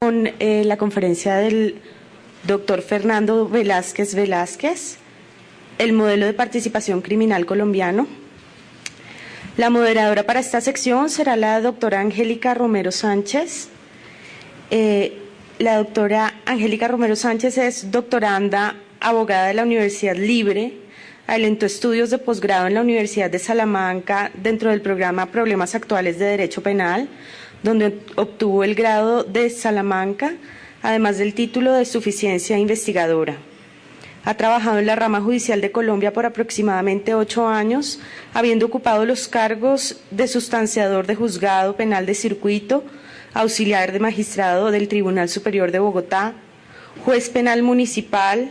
Con la conferencia del doctor Fernando Velázquez Velázquez, el modelo de participación criminal colombiano. La moderadora para esta sección será la doctora Angélica Romero Sánchez. La doctora Angélica Romero Sánchez es doctoranda, abogada de la Universidad Libre, alentó estudios de posgrado en la Universidad de Salamanca dentro del programa Problemas Actuales de Derecho Penal, donde obtuvo el grado de Salamanca, además del título de suficiencia investigadora. Ha trabajado en la rama judicial de Colombia por aproximadamente 8 años, habiendo ocupado los cargos de sustanciador de juzgado penal de circuito, auxiliar de magistrado del Tribunal Superior de Bogotá, juez penal municipal,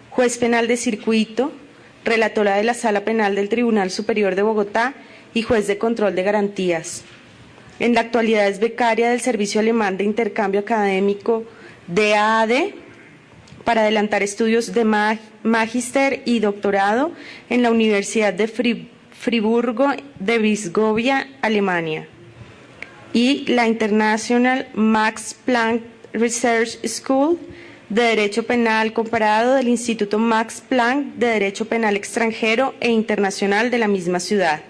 juez penal de circuito, relatora de la Sala Penal del Tribunal Superior de Bogotá y juez de control de garantías. En la actualidad es becaria del Servicio Alemán de Intercambio Académico DAAD para adelantar estudios de magíster y doctorado en la Universidad de Friburgo de Brisgovia, Alemania, y la International Max Planck Research School de Derecho Penal Comparado del Instituto Max Planck de Derecho Penal Extranjero e Internacional de la misma ciudad.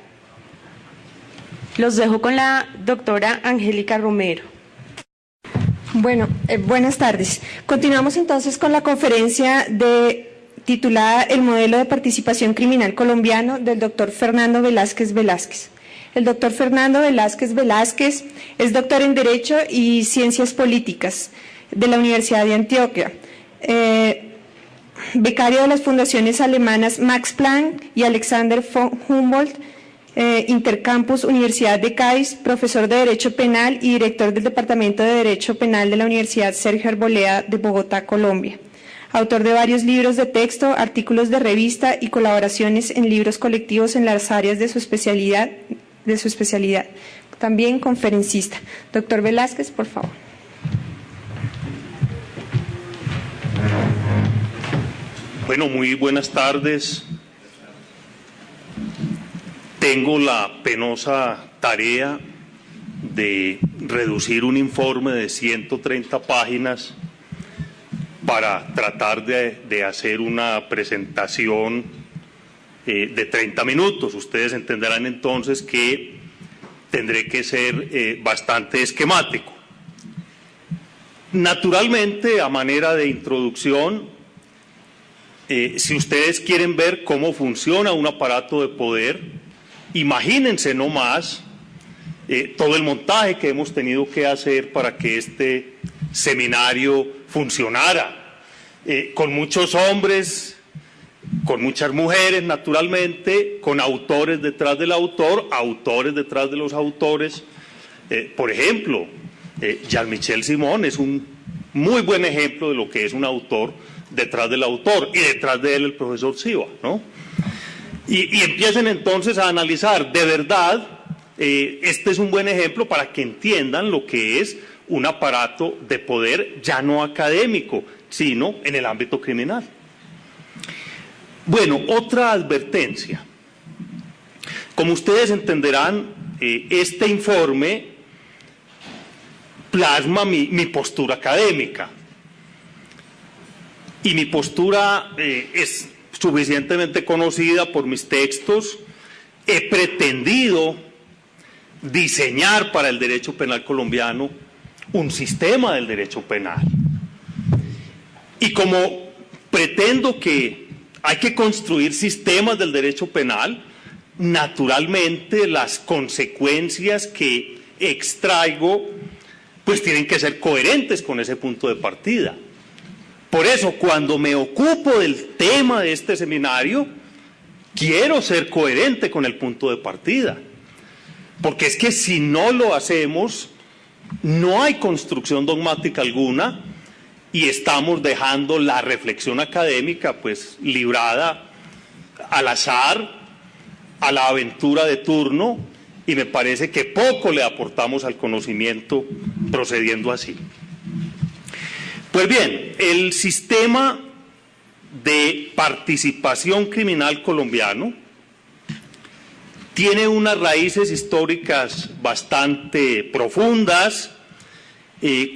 Los dejo con la doctora Angélica Romero. Bueno, buenas tardes. Continuamos entonces con la conferencia titulada El modelo de participación criminal colombiano del doctor Fernando Velázquez Velázquez. El doctor Fernando Velázquez Velázquez es doctor en Derecho y Ciencias Políticas de la Universidad de Antioquia, becario de las fundaciones alemanas Max Planck y Alexander von Humboldt, Intercampus Universidad de Cádiz, profesor de Derecho Penal y director del Departamento de Derecho Penal de la Universidad Sergio Arboleda de Bogotá, Colombia. Autor de varios libros de texto, artículos de revista y colaboraciones en libros colectivos en las áreas de su especialidad. También conferencista. Doctor Velázquez, por favor. Bueno, muy buenas tardes. Tengo la penosa tarea de reducir un informe de 130 páginas para tratar de hacer una presentación de 30 minutos. Ustedes entenderán entonces que tendré que ser bastante esquemático. Naturalmente, a manera de introducción, si ustedes quieren ver cómo funciona un aparato de poder, imagínense nomás todo el montaje que hemos tenido que hacer para que este seminario funcionara, con muchos hombres, con muchas mujeres naturalmente, con autores detrás del autor, autores detrás de los autores. Por ejemplo, Jean-Michel Simon es un muy buen ejemplo de lo que es un autor detrás del autor, y detrás de él el profesor Siva, ¿no? Y empiecen entonces a analizar, de verdad, este es un buen ejemplo para que entiendan lo que es un aparato de poder ya no académico, sino en el ámbito criminal. Bueno, otra advertencia. Como ustedes entenderán, este informe plasma mi postura académica. Y mi postura es suficientemente conocida por mis textos. He pretendido diseñar para el derecho penal colombiano un sistema del derecho penal. Y como pretendo que hay que construir sistemas del derecho penal, naturalmente las consecuencias que extraigo pues tienen que ser coherentes con ese punto de partida. Por eso, cuando me ocupo del tema de este seminario, quiero ser coherente con el punto de partida. Porque es que si no lo hacemos, no hay construcción dogmática alguna y estamos dejando la reflexión académica pues librada al azar, a la aventura de turno, y me parece que poco le aportamos al conocimiento procediendo así. Pues bien, el sistema de participación criminal colombiano tiene unas raíces históricas bastante profundas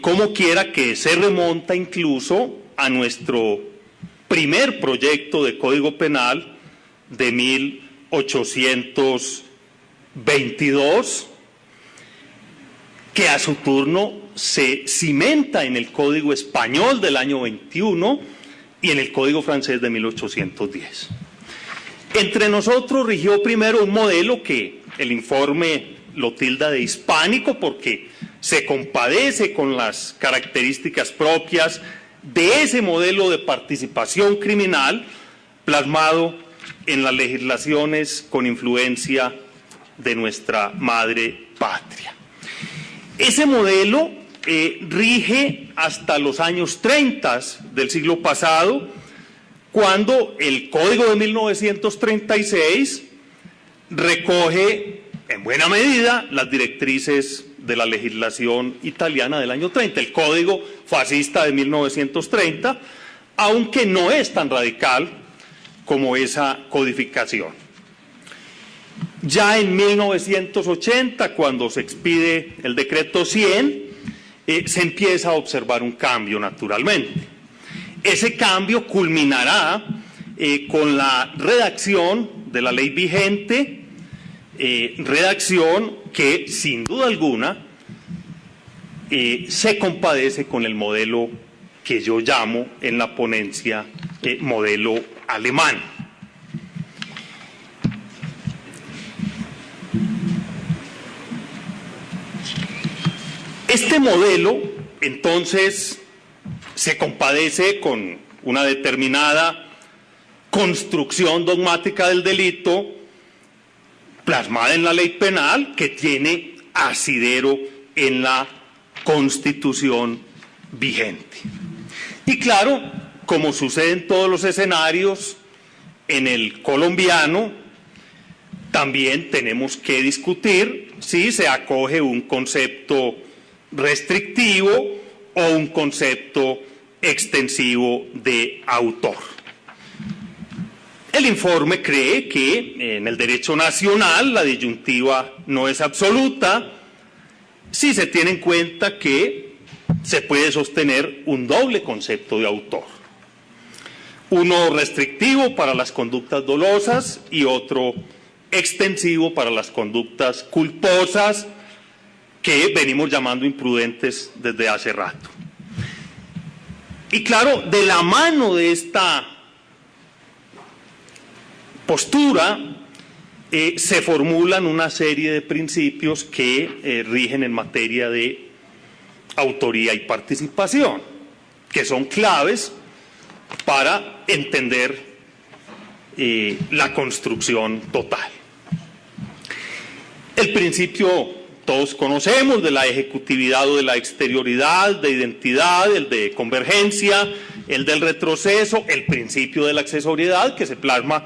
como quiera que se remonta incluso a nuestro primer proyecto de Código Penal de 1822, que a su turno se cimenta en el Código Español del año 21 y en el Código Francés de 1810. Entre nosotros rigió primero un modelo que el informe lo tilda de hispánico porque se compadece con las características propias de ese modelo de participación criminal plasmado en las legislaciones con influencia de nuestra madre patria. Ese modelo rige hasta los años 30 del siglo pasado, cuando el Código de 1936 recoge en buena medida las directrices de la legislación italiana del año 30, el Código fascista de 1930, aunque no es tan radical como esa codificación. Ya en 1980, cuando se expide el decreto 100, se empieza a observar un cambio naturalmente. Ese cambio culminará con la redacción de la ley vigente, redacción que sin duda alguna se compadece con el modelo que yo llamo en la ponencia modelo alemán. Este modelo, entonces, se compadece con una determinada construcción dogmática del delito plasmada en la ley penal que tiene asidero en la Constitución vigente. Y claro, como sucede en todos los escenarios, en el colombiano también tenemos que discutir si se acoge un concepto restrictivo o un concepto extensivo de autor. El informe cree que en el derecho nacional la disyuntiva no es absoluta si se tiene en cuenta que se puede sostener un doble concepto de autor. Uno restrictivo para las conductas dolosas y otro extensivo para las conductas culposas que venimos llamando imprudentes desde hace rato. Y claro, de la mano de esta postura se formulan una serie de principios que rigen en materia de autoría y participación, que son claves para entender la construcción total. El principio todos conocemos de la ejecutividad o de la exterioridad, de identidad, el de convergencia, el del retroceso, el principio de la accesoriedad que se plasma.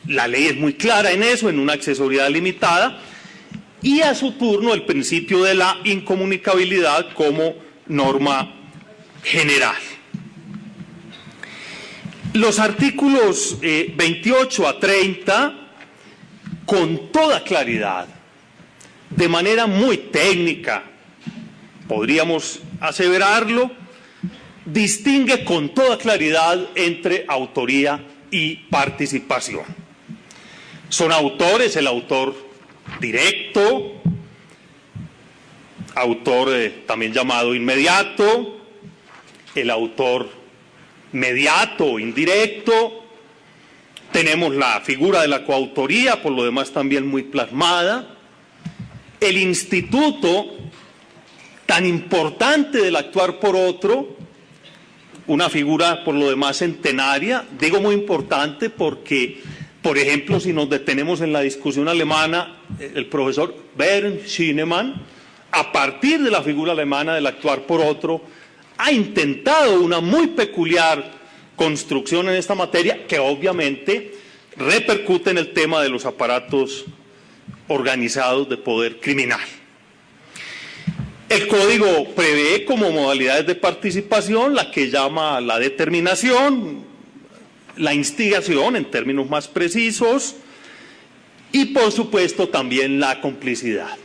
La ley es muy clara en eso, en una accesoriedad limitada, y a su turno el principio de la incomunicabilidad como norma general. Los artículos 28 a 30, con toda claridad, de manera muy técnica, podríamos aseverarlo, distingue con toda claridad entre autoría y participación. Son autores, el autor directo, autor también llamado inmediato, el autor mediato o indirecto, tenemos la figura de la coautoría, por lo demás también muy plasmada, el instituto tan importante del actuar por otro, una figura por lo demás centenaria, digo muy importante porque, por ejemplo, si nos detenemos en la discusión alemana, el profesor Bernd Schienemann, a partir de la figura alemana del actuar por otro, ha intentado una muy peculiar construcción en esta materia que obviamente repercute en el tema de los aparatos organizados de poder criminal. El código prevé como modalidades de participación la que llama la determinación, la instigación en términos más precisos y por supuesto también la complicidad.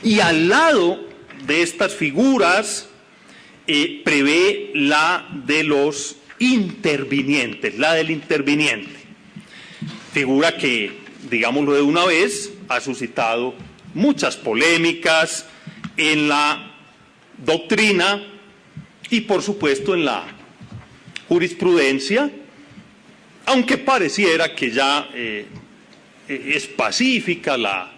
Y al lado de estas figuras prevé la de los intervinientes, la del interviniente, figura que, digámoslo de una vez, ha suscitado muchas polémicas en la doctrina y, por supuesto, en la jurisprudencia, aunque pareciera que ya es pacífica la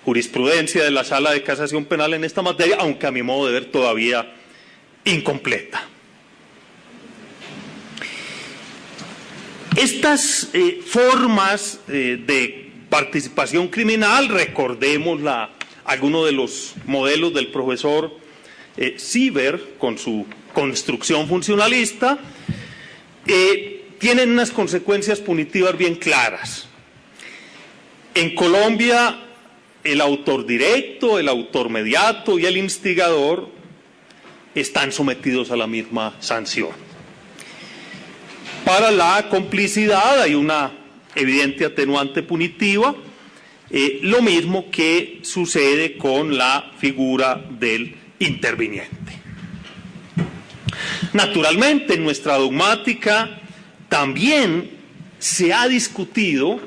jurisprudencia de la Sala de Casación Penal en esta materia, aunque a mi modo de ver todavía incompleta. Estas formas de participación criminal, recordemos algunos de los modelos del profesor Sieber con su construcción funcionalista, tienen unas consecuencias punitivas bien claras. En Colombia, el autor directo, el autor mediato y el instigador están sometidos a la misma sanción. Para la complicidad hay una evidente atenuante punitiva, lo mismo que sucede con la figura del interviniente. Naturalmente, en nuestra dogmática también se ha discutido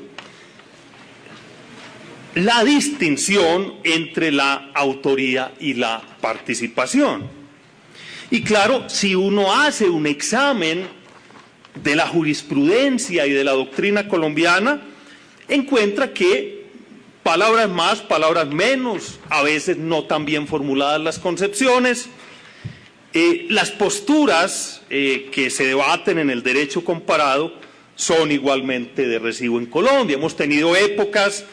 la distinción entre la autoría y la participación. Y claro, si uno hace un examen de la jurisprudencia y de la doctrina colombiana, encuentra que palabras más, palabras menos, a veces no tan bien formuladas las concepciones, las posturas que se debaten en el derecho comparado son igualmente de recibo en Colombia. Hemos tenido épocas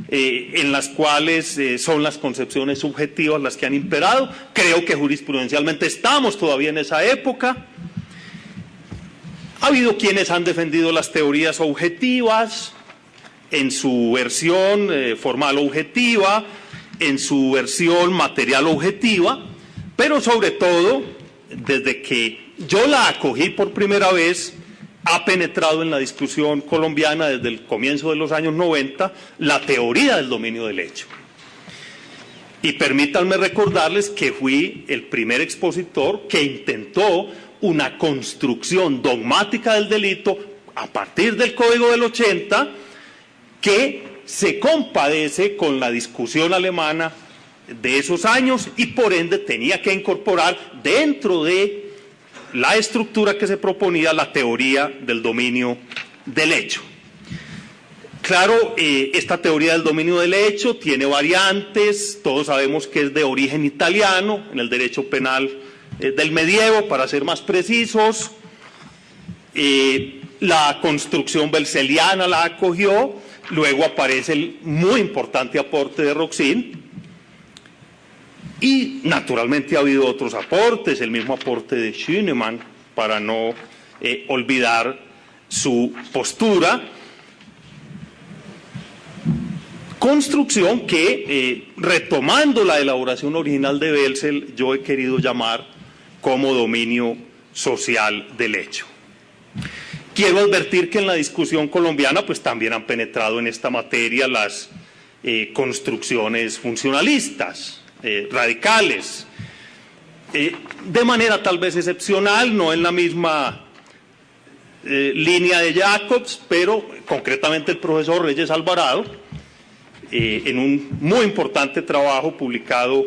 en las cuales son las concepciones subjetivas las que han imperado. Creo que jurisprudencialmente estamos todavía en esa época. Ha habido quienes han defendido las teorías objetivas en su versión formal objetiva, en su versión material objetiva, pero sobre todo, desde que yo la acogí por primera vez, ha penetrado en la discusión colombiana desde el comienzo de los años 90 la teoría del dominio del hecho. Y permítanme recordarles que fui el primer expositor que intentó una construcción dogmática del delito a partir del Código del 80 que se compadece con la discusión alemana de esos años y por ende tenía que incorporar dentro de la estructura que se proponía la teoría del dominio del hecho. Claro, esta teoría del dominio del hecho tiene variantes, todos sabemos que es de origen italiano, en el derecho penal del medievo, para ser más precisos. La construcción belseliana la acogió, luego aparece el muy importante aporte de Roxin, y naturalmente ha habido otros aportes, el mismo aporte de Schünemann, para no olvidar su postura. Construcción que, retomando la elaboración original de Welsel, yo he querido llamar como dominio social del hecho. Quiero advertir que en la discusión colombiana pues también han penetrado en esta materia las construcciones funcionalistas, radicales, de manera tal vez excepcional, no en la misma línea de Jacobs, pero concretamente el profesor Reyes Alvarado, en un muy importante trabajo publicado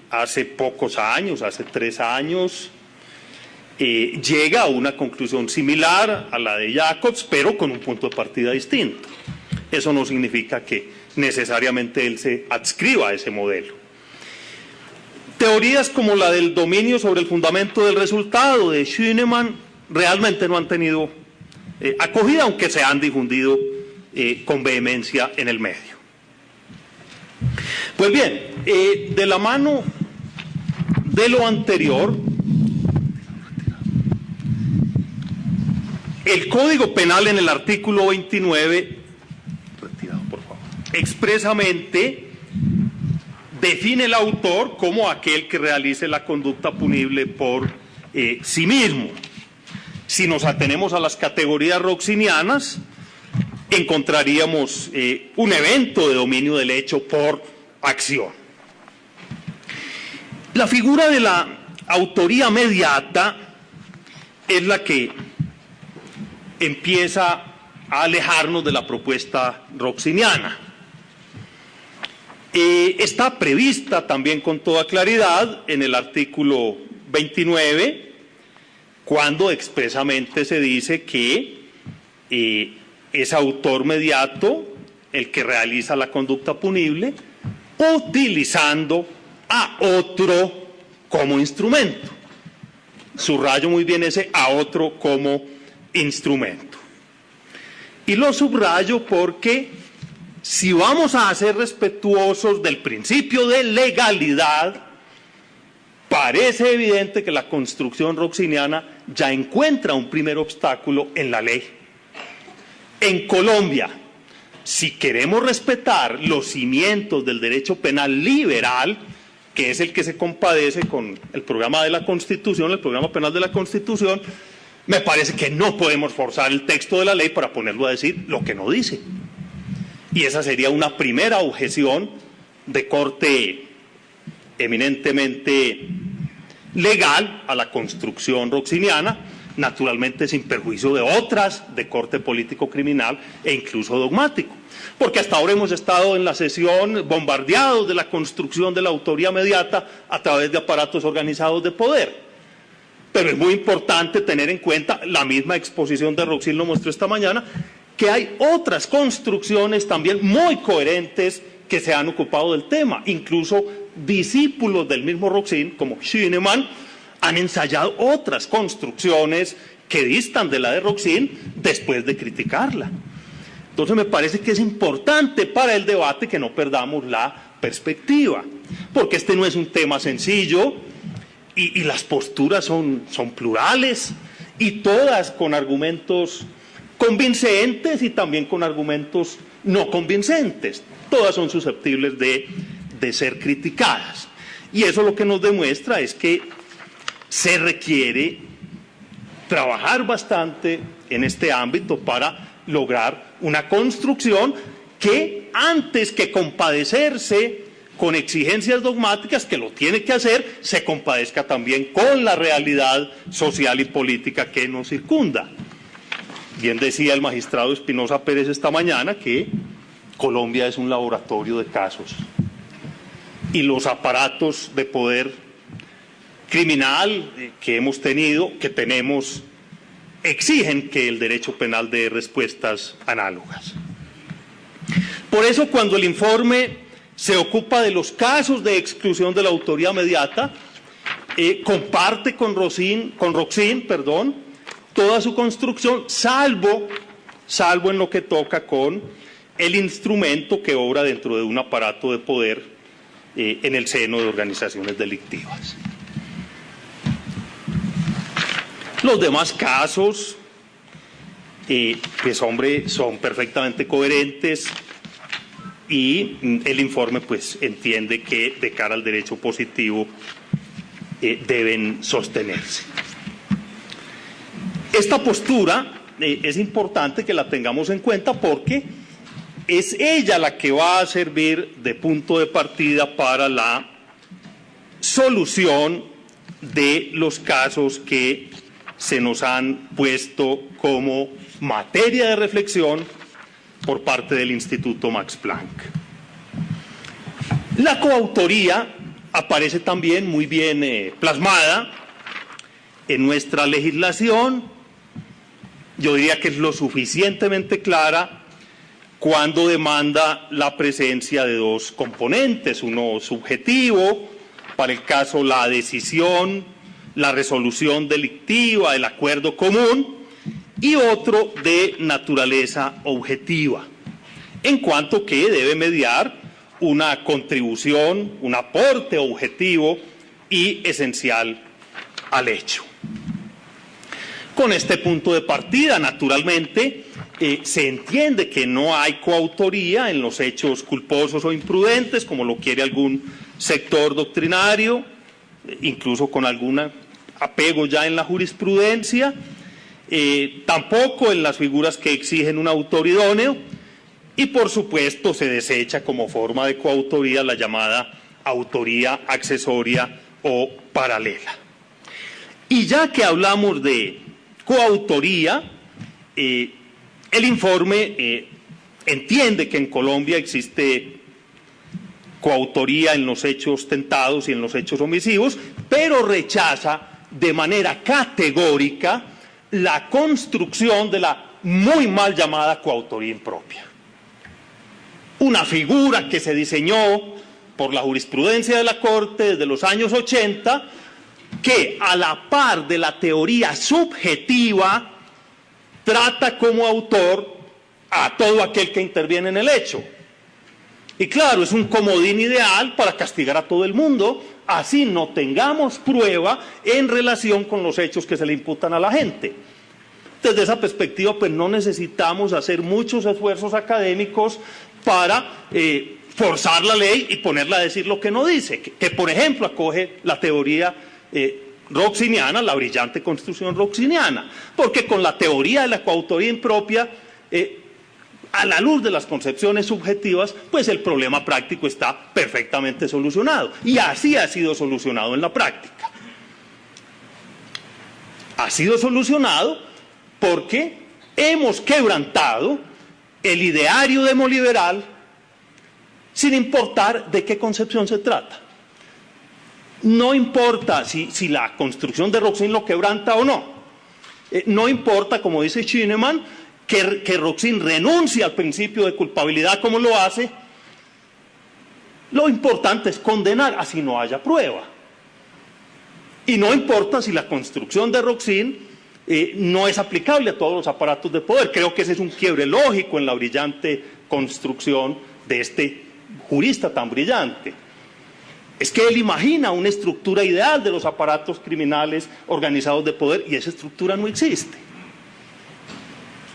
hace pocos años, hace 3 años, llega a una conclusión similar a la de Jacobs, pero con un punto de partida distinto. Eso no significa que necesariamente él se adscriba a ese modelo. Teorías como la del dominio sobre el fundamento del resultado de Schünemann realmente no han tenido acogida, aunque se han difundido con vehemencia en el medio. Pues bien, de la mano de lo anterior, el Código Penal en el artículo 29, retirado por favor, expresamente define el autor como aquel que realice la conducta punible por sí mismo. Si nos atenemos a las categorías roxinianas, encontraríamos un evento de dominio del hecho por acción. La figura de la autoría mediata es la que empieza a alejarnos de la propuesta roxiniana. Está prevista también con toda claridad en el artículo 29, cuando expresamente se dice que es autor mediato el que realiza la conducta punible utilizando a otro como instrumento. Subrayo muy bien ese a otro como instrumento. Y lo subrayo porque si vamos a ser respetuosos del principio de legalidad, parece evidente que la construcción roxiniana ya encuentra un primer obstáculo en la ley. En Colombia, si queremos respetar los cimientos del derecho penal liberal, que es el que se compadece con el programa de la Constitución, el programa penal de la Constitución, me parece que no podemos forzar el texto de la ley para ponerlo a decir lo que no dice. Y esa sería una primera objeción de corte eminentemente legal a la construcción roxiniana, naturalmente sin perjuicio de otras de corte político criminal e incluso dogmático. Porque hasta ahora hemos estado en la sesión bombardeados de la construcción de la autoría mediata a través de aparatos organizados de poder. Pero es muy importante tener en cuenta, la misma exposición de Roxin lo mostró esta mañana, que hay otras construcciones también muy coherentes que se han ocupado del tema. Incluso discípulos del mismo Roxin, como Schinemann, han ensayado otras construcciones que distan de la de Roxin después de criticarla. Entonces me parece que es importante para el debate que no perdamos la perspectiva, porque este no es un tema sencillo y las posturas son plurales y todas con argumentos convincentes y también con argumentos no convincentes. Todas son susceptibles de ser criticadas. Y eso lo que nos demuestra es que se requiere trabajar bastante en este ámbito para lograr una construcción que, antes que compadecerse con exigencias dogmáticas, que lo tiene que hacer, se compadezca también con la realidad social y política que nos circunda. Bien decía el magistrado Espinosa Pérez esta mañana que Colombia es un laboratorio de casos y los aparatos de poder criminal que hemos tenido, que tenemos, exigen que el derecho penal dé respuestas análogas. Por eso, cuando el informe se ocupa de los casos de exclusión de la autoría mediata, comparte con Roxin, toda su construcción, salvo en lo que toca con el instrumento que obra dentro de un aparato de poder en el seno de organizaciones delictivas. Los demás casos, pues hombre, son perfectamente coherentes y el informe pues entiende que de cara al derecho positivo deben sostenerse. Esta postura es importante que la tengamos en cuenta porque es ella la que va a servir de punto de partida para la solución de los casos que se nos han puesto como materia de reflexión por parte del Instituto Max Planck. La coautoría aparece también muy bien plasmada en nuestra legislación. Yo diría que es lo suficientemente clara cuando demanda la presencia de dos componentes, uno subjetivo, para el caso la decisión, la resolución delictiva, el acuerdo común, y otro de naturaleza objetiva, en cuanto que debe mediar una contribución, un aporte objetivo y esencial al hecho. Con este punto de partida, naturalmente, se entiende que no hay coautoría en los hechos culposos o imprudentes, como lo quiere algún sector doctrinario, incluso con algún apego ya en la jurisprudencia, tampoco en las figuras que exigen un autor idóneo, y por supuesto se desecha como forma de coautoría la llamada autoría accesoria o paralela. Y ya que hablamos de coautoría, el informe entiende que en Colombia existe coautoría en los hechos tentados y en los hechos omisivos, pero rechaza de manera categórica la construcción de la muy mal llamada coautoría impropia. Una figura que se diseñó por la jurisprudencia de la Corte desde los años 80, que a la par de la teoría subjetiva trata como autor a todo aquel que interviene en el hecho. Y claro, es un comodín ideal para castigar a todo el mundo, así no tengamos prueba en relación con los hechos que se le imputan a la gente. Desde esa perspectiva, pues no necesitamos hacer muchos esfuerzos académicos para forzar la ley y ponerla a decir lo que no dice, que por ejemplo acoge la teoría roxiniana, la brillante construcción roxiniana, porque con la teoría de la coautoría impropia, a la luz de las concepciones subjetivas, pues el problema práctico está perfectamente solucionado, y así ha sido solucionado en la práctica. Ha sido solucionado porque hemos quebrantado el ideario demoliberal sin importar de qué concepción se trata. No importa si la construcción de Roxin lo quebranta o no. No importa, como dice Schinemann, que Roxin renuncie al principio de culpabilidad como lo hace. Lo importante es condenar, así no haya prueba. Y no importa si la construcción de Roxin no es aplicable a todos los aparatos de poder. Creo que ese es un quiebre lógico en la brillante construcción de este jurista tan brillante. Es que él imagina una estructura ideal de los aparatos criminales organizados de poder, y esa estructura no existe.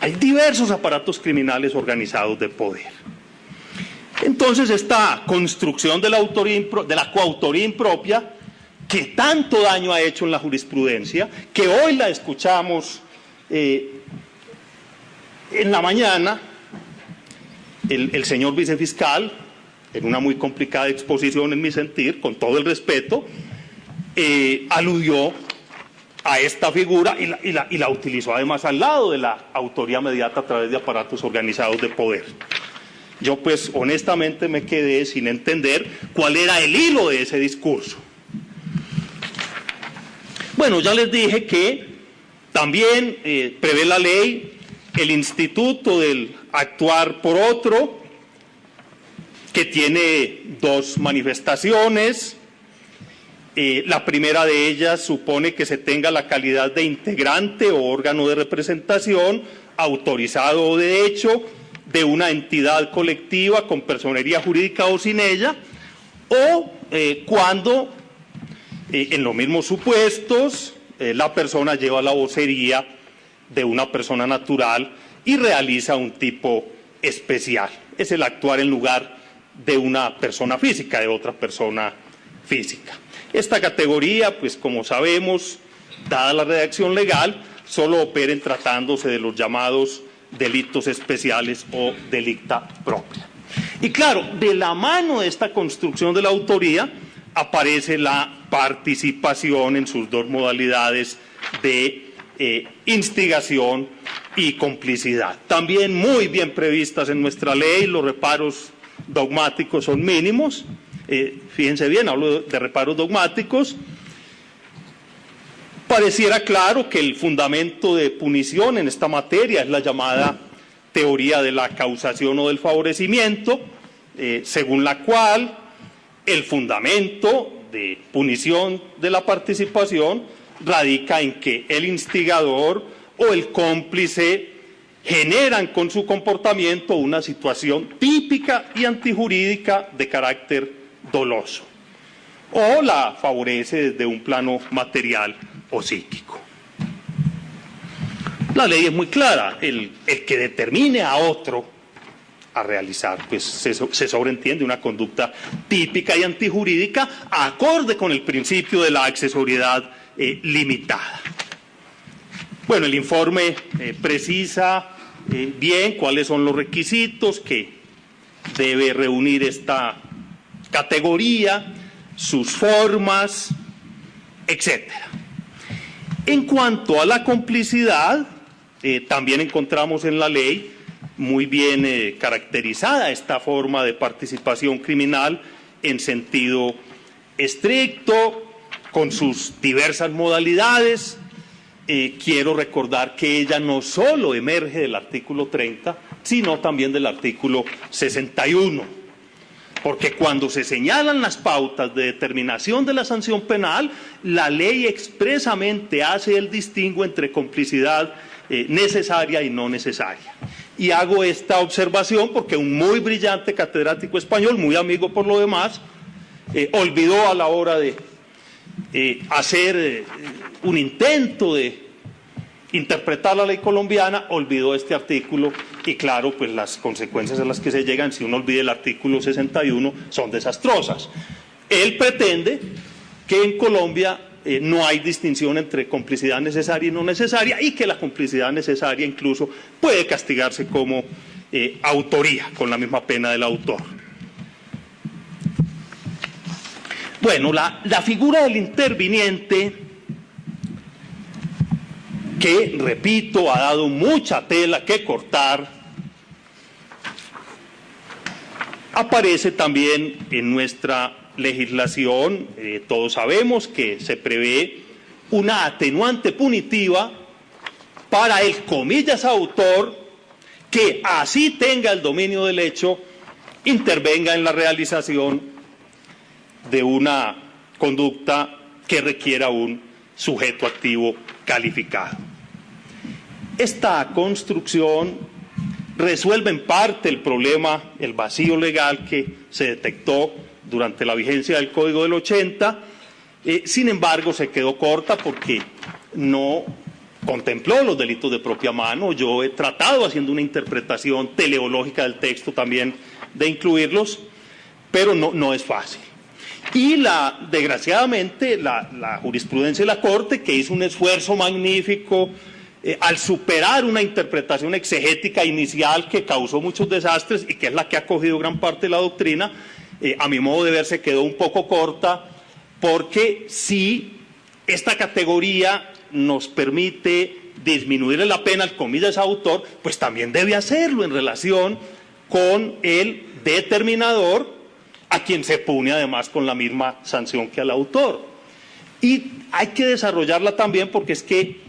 Hay diversos aparatos criminales organizados de poder. Entonces, esta construcción de la coautoría impropia, que tanto daño ha hecho en la jurisprudencia, que hoy la escuchamos en la mañana, el señor vicefiscal, en una muy complicada exposición en mi sentir, con todo el respeto, aludió a esta figura y la utilizó además al lado de la autoría mediata a través de aparatos organizados de poder. Yo pues honestamente me quedé sin entender cuál era el hilo de ese discurso. Bueno, ya les dije que también prevé la ley el instituto del actuar por otro, que tiene dos manifestaciones. La primera de ellas supone que se tenga la calidad de integrante o órgano de representación autorizado o de hecho de una entidad colectiva con personería jurídica o sin ella, o cuando en los mismos supuestos la persona lleva la vocería de una persona natural y realiza un tipo especial. Es el actuar en lugar de una persona física, de otra persona física. Esta categoría, pues como sabemos, dada la redacción legal, solo opera en tratándose de los llamados delitos especiales o delicta propia. Y claro, de la mano de esta construcción de la autoría aparece la participación en sus dos modalidades de instigación y complicidad. También muy bien previstas en nuestra ley, los reparos dogmáticos son mínimos. Fíjense bien, hablo de reparos dogmáticos. Pareciera claro que el fundamento de punición en esta materia es la llamada teoría de la causación o del favorecimiento, según la cual el fundamento de punición de la participación radica en que el instigador o el cómplice generan con su comportamiento una situación típica y antijurídica de carácter doloso, o la favorece desde un plano material o psíquico. La ley es muy clara, el que determine a otro a realizar, pues se sobreentiende una conducta típica y antijurídica acorde con el principio de la accesoriedad limitada. Bueno, el informe precisa bien cuáles son los requisitos que debe reunir esta categoría, sus formas, etc. En cuanto a la complicidad, también encontramos en la ley muy bien caracterizada esta forma de participación criminal en sentido estricto, con sus diversas modalidades. Quiero recordar que ella no solo emerge del artículo 30, sino también del artículo 61, porque cuando se señalan las pautas de determinación de la sanción penal, la ley expresamente hace el distingo entre complicidad necesaria y no necesaria. Y hago esta observación porque un muy brillante catedrático español, muy amigo por lo demás, olvidó a la hora de hacer un intento de interpretar la ley colombiana, olvidó este artículo y claro, pues las consecuencias a las que se llegan si uno olvida el artículo 61 son desastrosas. Él pretende que en Colombia no hay distinción entre complicidad necesaria y no necesaria y que la complicidad necesaria incluso puede castigarse como autoría, con la misma pena del autor. Bueno, la figura del interviniente, que, repito, ha dado mucha tela que cortar, aparece también en nuestra legislación. Todos sabemos que se prevé una atenuante punitiva para el, comillas, autor que, así tenga el dominio del hecho, intervenga en la realización de una conducta que requiera un sujeto activo calificado. Esta construcción resuelve en parte el problema, el vacío legal que se detectó durante la vigencia del Código del 80, sin embargo se quedó corta porque no contempló los delitos de propia mano. Yo he tratado, haciendo una interpretación teleológica del texto también, de incluirlos, pero no es fácil. Y desgraciadamente la jurisprudencia de la Corte, que hizo un esfuerzo magnífico al superar una interpretación exegética inicial que causó muchos desastres y que es la que ha cogido gran parte de la doctrina, a mi modo de ver se quedó un poco corta, porque si esta categoría nos permite disminuir la pena al, comillas, autor, pues también debe hacerlo en relación con el determinador, a quien se pune además con la misma sanción que al autor. Y hay que desarrollarla también porque es que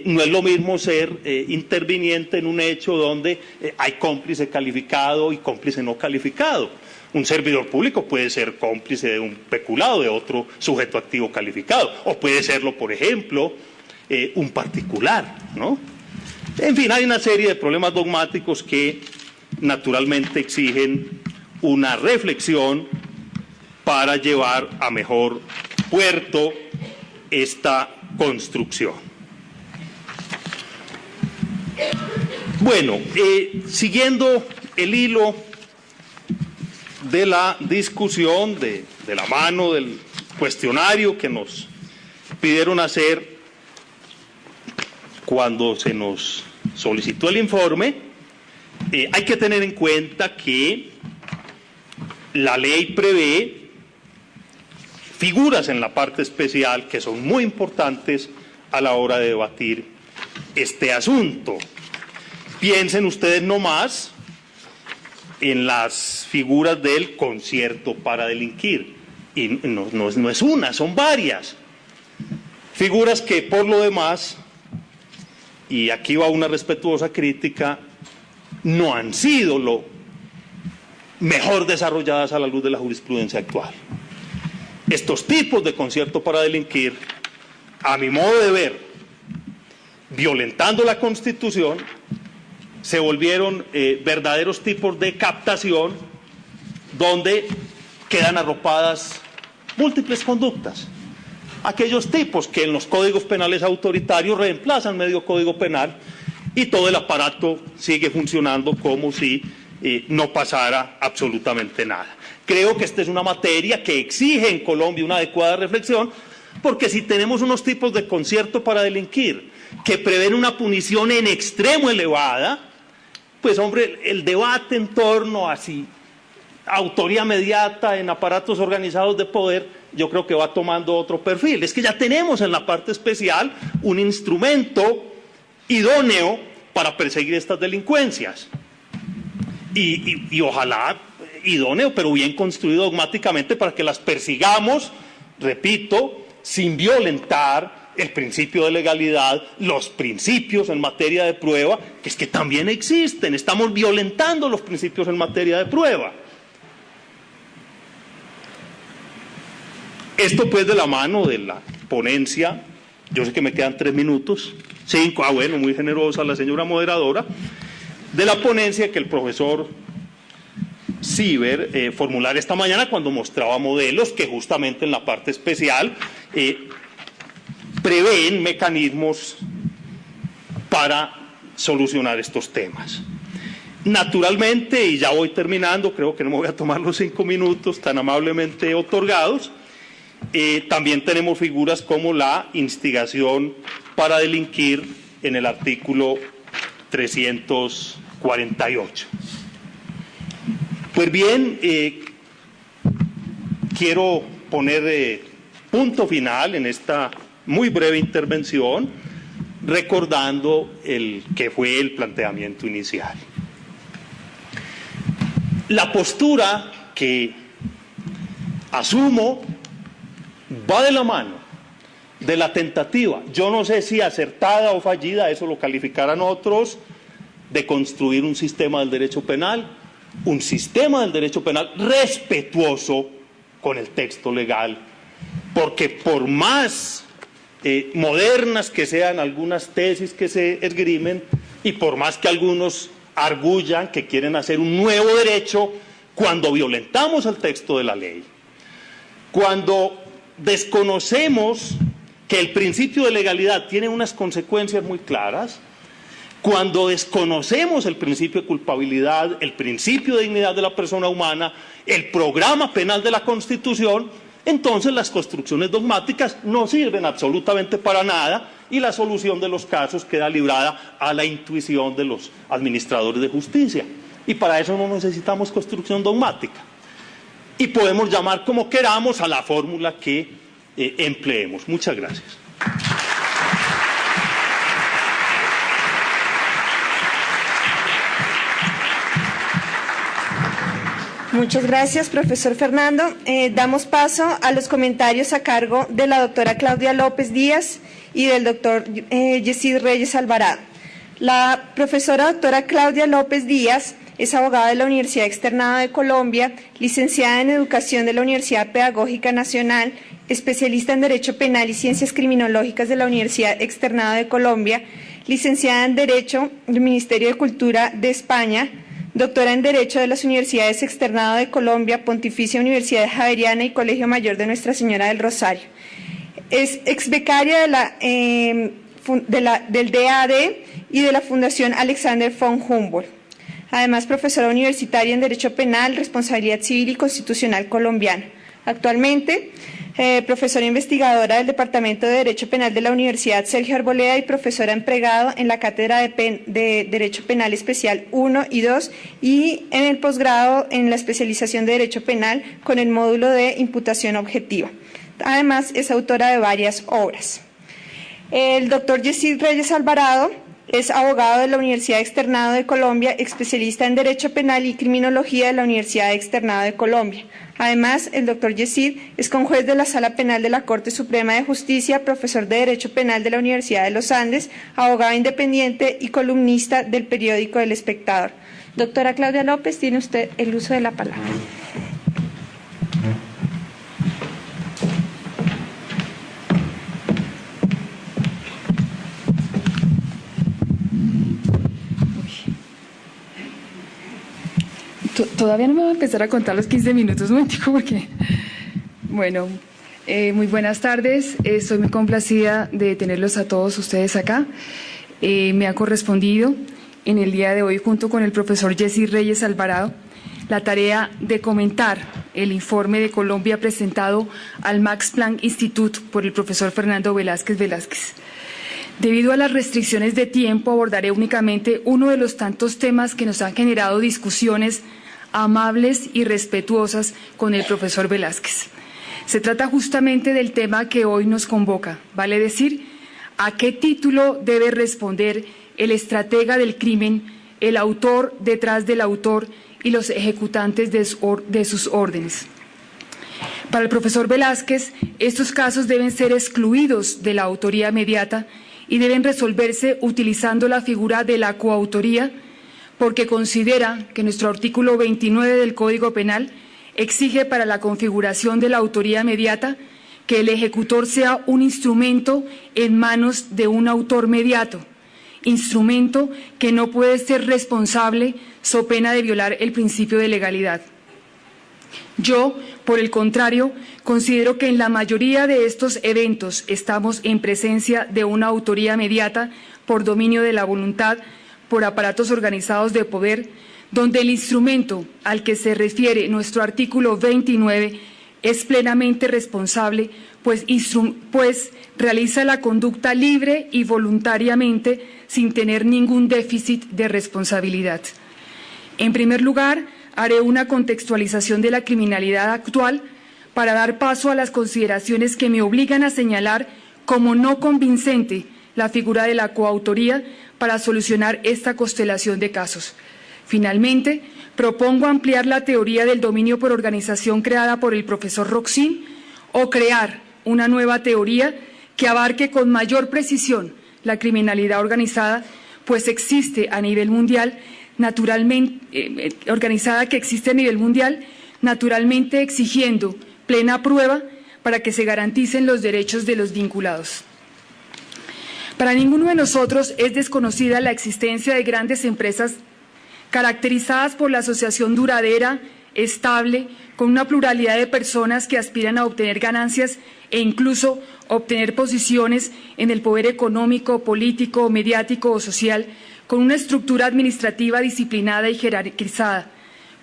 no es lo mismo ser interviniente en un hecho donde hay cómplice calificado y cómplice no calificado. Un servidor público puede ser cómplice de un peculado, de otro sujeto activo calificado, o puede serlo, por ejemplo, un particular, ¿no? En fin, hay una serie de problemas dogmáticos que naturalmente exigen una reflexión para llevar a mejor puerto esta construcción. Bueno, siguiendo el hilo de la discusión, de la mano del cuestionario que nos pidieron hacer cuando se nos solicitó el informe, hay que tener en cuenta que la ley prevé figuras en la parte especial que son muy importantes a la hora de debatir este asunto. Piensen ustedes nomás en las figuras del concierto para delinquir. Y no es una, son varias. Figuras que por lo demás, y aquí va una respetuosa crítica, no han sido lo mejor desarrolladas a la luz de la jurisprudencia actual. Estos tipos de concierto para delinquir, a mi modo de ver, violentando la Constitución, se volvieron verdaderos tipos de captación donde quedan arropadas múltiples conductas. Aquellos tipos que en los códigos penales autoritarios reemplazan medio código penal y todo el aparato sigue funcionando como si no pasara absolutamente nada. Creo que esta es una materia que exige en Colombia una adecuada reflexión, porque si tenemos unos tipos de concierto para delinquir que prevén una punición en extremo elevada, pues hombre, el debate en torno a si autoría mediata en aparatos organizados de poder yo creo que va tomando otro perfil. Es que ya tenemos en la parte especial un instrumento idóneo para perseguir estas delincuencias. Y ojalá idóneo, pero bien construido dogmáticamente para que las persigamos, repito, sin violentar el principio de legalidad, los principios en materia de prueba, que es que también existen. Estamos violentando los principios en materia de prueba. Esto pues de la mano de la ponencia, yo sé que me quedan 3 minutos, 5, bueno, muy generosa la señora moderadora, de la ponencia que el profesor Siever formular esta mañana cuando mostraba modelos que justamente en la parte especial prevén mecanismos para solucionar estos temas. Naturalmente, y ya voy terminando, creo que no me voy a tomar los 5 minutos tan amablemente otorgados, también tenemos figuras como la instigación para delinquir en el artículo 348. Pues bien, quiero poner punto final en esta muy breve intervención, recordando el que fue el planteamiento inicial. La postura que asumo va de la mano de la tentativa, yo no sé si acertada o fallida, eso lo calificarán otros, de construir un sistema del derecho penal, un sistema del derecho penal respetuoso con el texto legal, porque por más modernas que sean algunas tesis que se esgrimen y por más que algunos arguyan que quieren hacer un nuevo derecho, cuando violentamos el texto de la ley, cuando desconocemos que el principio de legalidad tiene unas consecuencias muy claras, cuando desconocemos el principio de culpabilidad, el principio de dignidad de la persona humana, el programa penal de la Constitución, entonces las construcciones dogmáticas no sirven absolutamente para nada y la solución de los casos queda librada a la intuición de los administradores de justicia. Y para eso no necesitamos construcción dogmática. Y podemos llamar como queramos a la fórmula que empleemos. Muchas gracias. Muchas gracias, profesor Fernando. Damos paso a los comentarios a cargo de la doctora Claudia López Díaz y del doctor Yesid Reyes Alvarado. La profesora doctora Claudia López Díaz es abogada de la Universidad Externado de Colombia, licenciada en Educación de la Universidad Pedagógica Nacional, especialista en Derecho Penal y Ciencias Criminológicas de la Universidad Externado de Colombia, licenciada en Derecho del Ministerio de Cultura de España, doctora en Derecho de las Universidades Externado de Colombia, Pontificia Universidad Javeriana y Colegio Mayor de Nuestra Señora del Rosario. Es exbecaria del DAD y de la Fundación Alexander von Humboldt. Además, profesora universitaria en Derecho Penal, Responsabilidad Civil y Constitucional colombiana. Actualmente, profesora investigadora del Departamento de Derecho Penal de la Universidad Sergio Arboleda y profesora empregado en la Cátedra de Derecho Penal Especial 1 y 2 y en el posgrado en la especialización de Derecho Penal con el módulo de imputación objetiva. Además, es autora de varias obras. El doctor Yesid Reyes Alvarado es abogado de la Universidad Externado de Colombia, especialista en Derecho Penal y Criminología de la Universidad Externado de Colombia. Además, el doctor Yesid es conjuez de la Sala Penal de la Corte Suprema de Justicia, profesor de Derecho Penal de la Universidad de los Andes, abogado independiente y columnista del periódico El Espectador. Doctora Claudia López, tiene usted el uso de la palabra. Todavía no me voy a empezar a contar los 15 minutos, un momentico, porque... Bueno, muy buenas tardes. Estoy muy complacida de tenerlos a todos ustedes acá. Me ha correspondido en el día de hoy, junto con el profesor Yesid Reyes Alvarado, la tarea de comentar el informe de Colombia presentado al Max Planck Institute por el profesor Fernando Velázquez Velázquez. Debido a las restricciones de tiempo, abordaré únicamente uno de los tantos temas que nos han generado discusiones amables y respetuosas con el profesor Velázquez. Se trata justamente del tema que hoy nos convoca, vale decir, ¿a qué título debe responder el estratega del crimen, el autor detrás del autor y los ejecutantes de sus órdenes? Para el profesor Velázquez, estos casos deben ser excluidos de la autoría inmediata y deben resolverse utilizando la figura de la coautoría, porque considera que nuestro artículo 29 del Código Penal exige para la configuración de la autoría inmediata que el ejecutor sea un instrumento en manos de un autor mediato, instrumento que no puede ser responsable so pena de violar el principio de legalidad. Yo, por el contrario, considero que en la mayoría de estos eventos estamos en presencia de una autoría mediata por dominio de la voluntad, por aparatos organizados de poder, donde el instrumento al que se refiere nuestro artículo 29 es plenamente responsable, pues realiza la conducta libre y voluntariamente sin tener ningún déficit de responsabilidad. En primer lugar, haré una contextualización de la criminalidad actual para dar paso a las consideraciones que me obligan a señalar como no convincente la figura de la coautoría para solucionar esta constelación de casos. Finalmente, propongo ampliar la teoría del dominio por organización creada por el profesor Roxin o crear una nueva teoría que abarque con mayor precisión la criminalidad organizada, pues existe a nivel mundial, naturalmente exigiendo plena prueba para que se garanticen los derechos de los vinculados. Para ninguno de nosotros es desconocida la existencia de grandes empresas caracterizadas por la asociación duradera, estable, con una pluralidad de personas que aspiran a obtener ganancias e incluso obtener posiciones en el poder económico, político, mediático o social, con una estructura administrativa disciplinada y jerarquizada,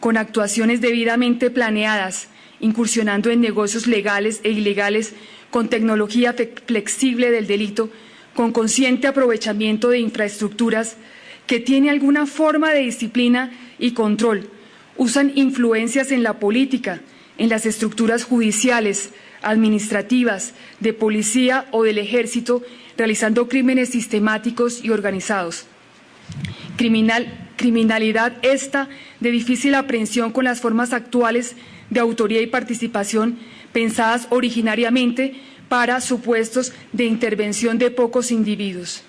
con actuaciones debidamente planeadas, incursionando en negocios legales e ilegales, con tecnología flexible del delito, con consciente aprovechamiento de infraestructuras, que tiene alguna forma de disciplina y control, usan influencias en la política, en las estructuras judiciales, administrativas, de policía o del ejército, realizando crímenes sistemáticos y organizados. Criminalidad esta de difícil aprehensión con las formas actuales de autoría y participación pensadas originariamente para supuestos de intervención de pocos individuos.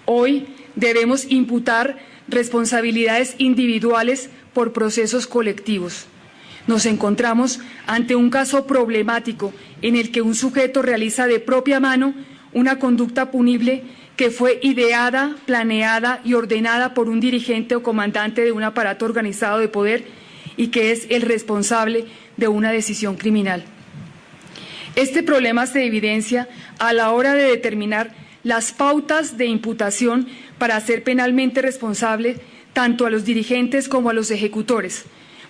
Hoy debemos imputar responsabilidades individuales por procesos colectivos. Nos encontramos ante un caso problemático en el que un sujeto realiza de propia mano una conducta punible que fue ideada, planeada y ordenada por un dirigente o comandante de un aparato organizado de poder y que es el responsable de una decisión criminal. Este problema se evidencia a la hora de determinar las pautas de imputación para hacer penalmente responsable tanto a los dirigentes como a los ejecutores,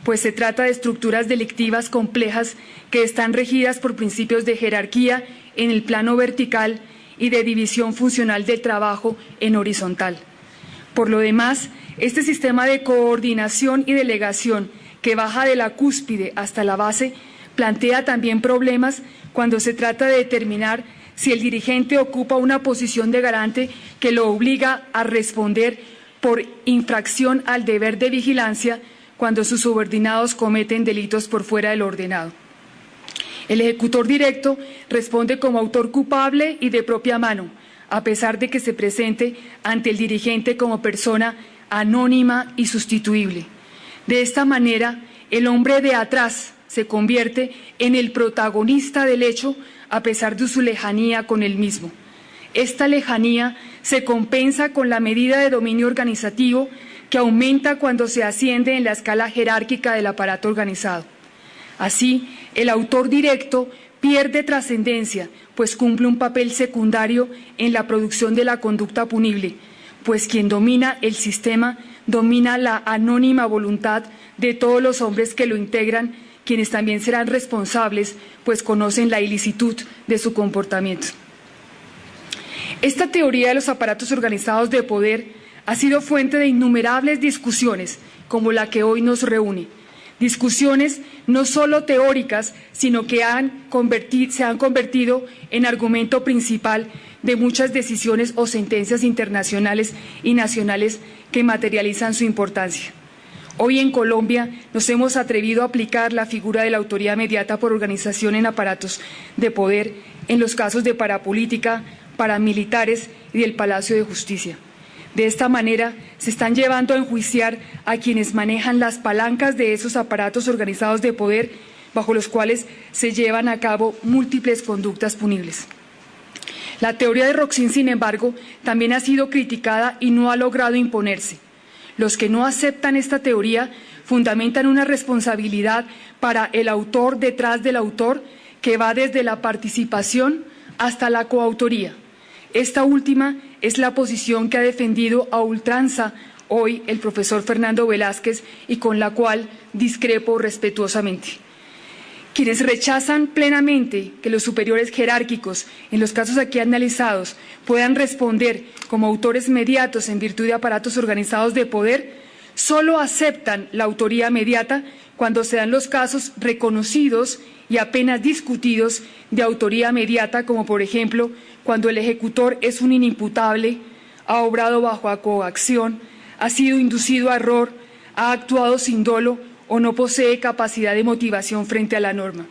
pues se trata de estructuras delictivas complejas que están regidas por principios de jerarquía en el plano vertical y de división funcional del trabajo en horizontal. Por lo demás, este sistema de coordinación y delegación que baja de la cúspide hasta la base plantea también problemas cuando se trata de determinar si el dirigente ocupa una posición de garante que lo obliga a responder por infracción al deber de vigilancia cuando sus subordinados cometen delitos por fuera del ordenado. El ejecutor directo responde como autor culpable y de propia mano, a pesar de que se presente ante el dirigente como persona anónima y sustituible. De esta manera, el hombre de atrás se convierte en el protagonista del hecho a pesar de su lejanía con él mismo. Esta lejanía se compensa con la medida de dominio organizativo que aumenta cuando se asciende en la escala jerárquica del aparato organizado. Así, el autor directo pierde trascendencia, pues cumple un papel secundario en la producción de la conducta punible, pues quien domina el sistema domina la anónima voluntad de todos los hombres que lo integran, quienes también serán responsables, pues conocen la ilicitud de su comportamiento. Esta teoría de los aparatos organizados de poder ha sido fuente de innumerables discusiones, como la que hoy nos reúne, Discusiones no solo teóricas, sino que se han convertido en argumento principal de muchas decisiones o sentencias internacionales y nacionales que materializan su importancia. Hoy en Colombia nos hemos atrevido a aplicar la figura de la autoría mediata por organización en aparatos de poder en los casos de parapolítica, paramilitares y del Palacio de Justicia. De esta manera, se están llevando a enjuiciar a quienes manejan las palancas de esos aparatos organizados de poder bajo los cuales se llevan a cabo múltiples conductas punibles. La teoría de Roxin, sin embargo, también ha sido criticada y no ha logrado imponerse. Los que no aceptan esta teoría fundamentan una responsabilidad para el autor detrás del autor que va desde la participación hasta la coautoría. Esta última es la posición que ha defendido a ultranza hoy el profesor Fernando Velázquez y con la cual discrepo respetuosamente. Quienes rechazan plenamente que los superiores jerárquicos, en los casos aquí analizados, puedan responder como autores mediatos en virtud de aparatos organizados de poder, solo aceptan la autoría mediata cuando se dan los casos reconocidos y apenas discutidos de autoría mediata, como por ejemplo cuando el ejecutor es un inimputable, ha obrado bajo coacción, ha sido inducido a error, ha actuado sin dolo o no posee capacidad de motivación frente a la norma.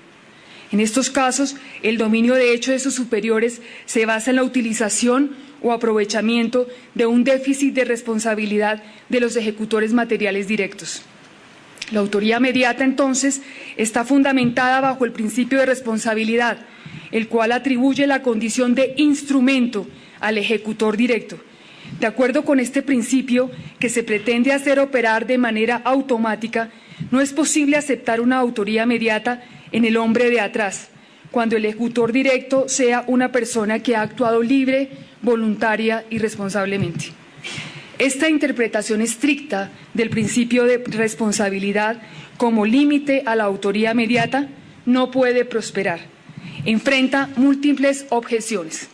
En estos casos, el dominio de hecho de sus superiores se basa en la utilización o aprovechamiento de un déficit de responsabilidad de los ejecutores materiales directos. La autoría mediata, entonces, está fundamentada bajo el principio de responsabilidad, el cual atribuye la condición de instrumento al ejecutor directo. De acuerdo con este principio, que se pretende hacer operar de manera automática, no es posible aceptar una autoría mediata en el hombre de atrás, cuando el ejecutor directo sea una persona que ha actuado libre, voluntaria y responsablemente. Esta interpretación estricta del principio de responsabilidad como límite a la autoría mediata no puede prosperar. Enfrenta múltiples objeciones.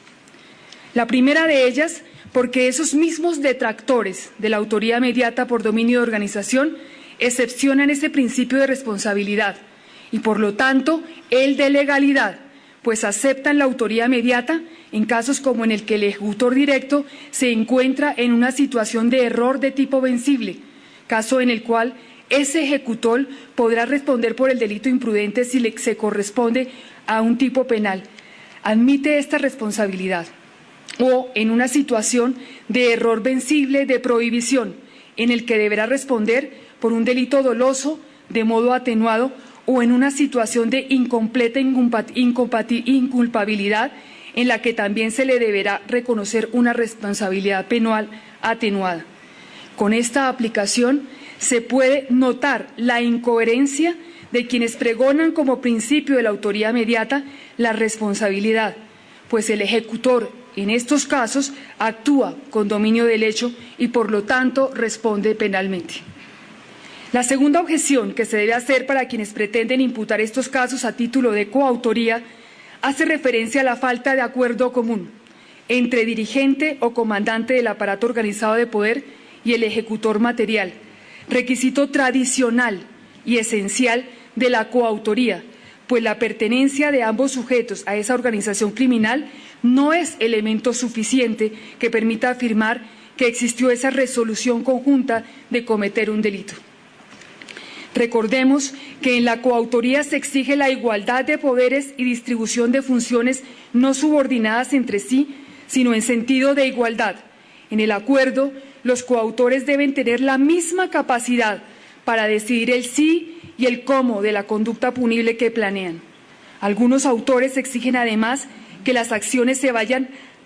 La primera de ellas, porque esos mismos detractores de la autoría mediata por dominio de organización excepcionan ese principio de responsabilidad y, por lo tanto, el de legalidad, pues aceptan la autoría mediata en casos como en el que el ejecutor directo se encuentra en una situación de error de tipo vencible, caso en el cual ese ejecutor podrá responder por el delito imprudente si se corresponde a un tipo penal. Admite esta responsabilidad. O en una situación de error vencible de prohibición, en el que deberá responder por un delito doloso de modo atenuado o en una situación de incompleta inculpabilidad en la que también se le deberá reconocer una responsabilidad penal atenuada. Con esta aplicación se puede notar la incoherencia de quienes pregonan como principio de la autoría mediata la responsabilidad, pues el ejecutor en estos casos actúa con dominio del hecho y por lo tanto responde penalmente. La segunda objeción que se debe hacer para quienes pretenden imputar estos casos a título de coautoría hace referencia a la falta de acuerdo común entre dirigente o comandante del aparato organizado de poder y el ejecutor material, requisito tradicional y esencial de la coautoría, pues la pertenencia de ambos sujetos a esa organización criminal no es elemento suficiente que permita afirmar que existió esa resolución conjunta de cometer un delito. Recordemos que en la coautoría se exige la igualdad de poderes y distribución de funciones no subordinadas entre sí, sino en sentido de igualdad. En el acuerdo, los coautores deben tener la misma capacidad para decidir el sí y el cómo de la conducta punible que planean. Algunos autores exigen además que las acciones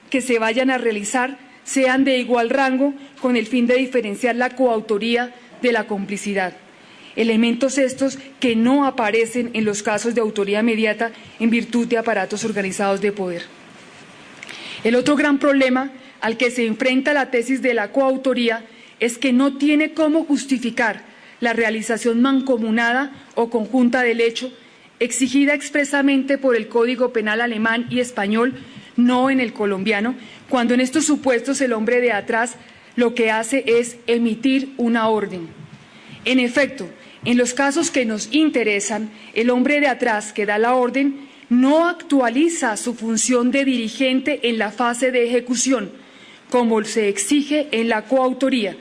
que se vayan a realizar sean de igual rango con el fin de diferenciar la coautoría de la complicidad. Elementos estos que no aparecen en los casos de autoría mediata en virtud de aparatos organizados de poder. El otro gran problema al que se enfrenta la tesis de la coautoría es que no tiene cómo justificar la realización mancomunada o conjunta del hecho exigida expresamente por el Código Penal alemán y español, no en el colombiano, cuando en estos supuestos el hombre de atrás lo que hace es emitir una orden. En efecto, En los casos que nos interesan, el hombre de atrás que da la orden no actualiza su función de dirigente en la fase de ejecución, como se exige en la coautoría,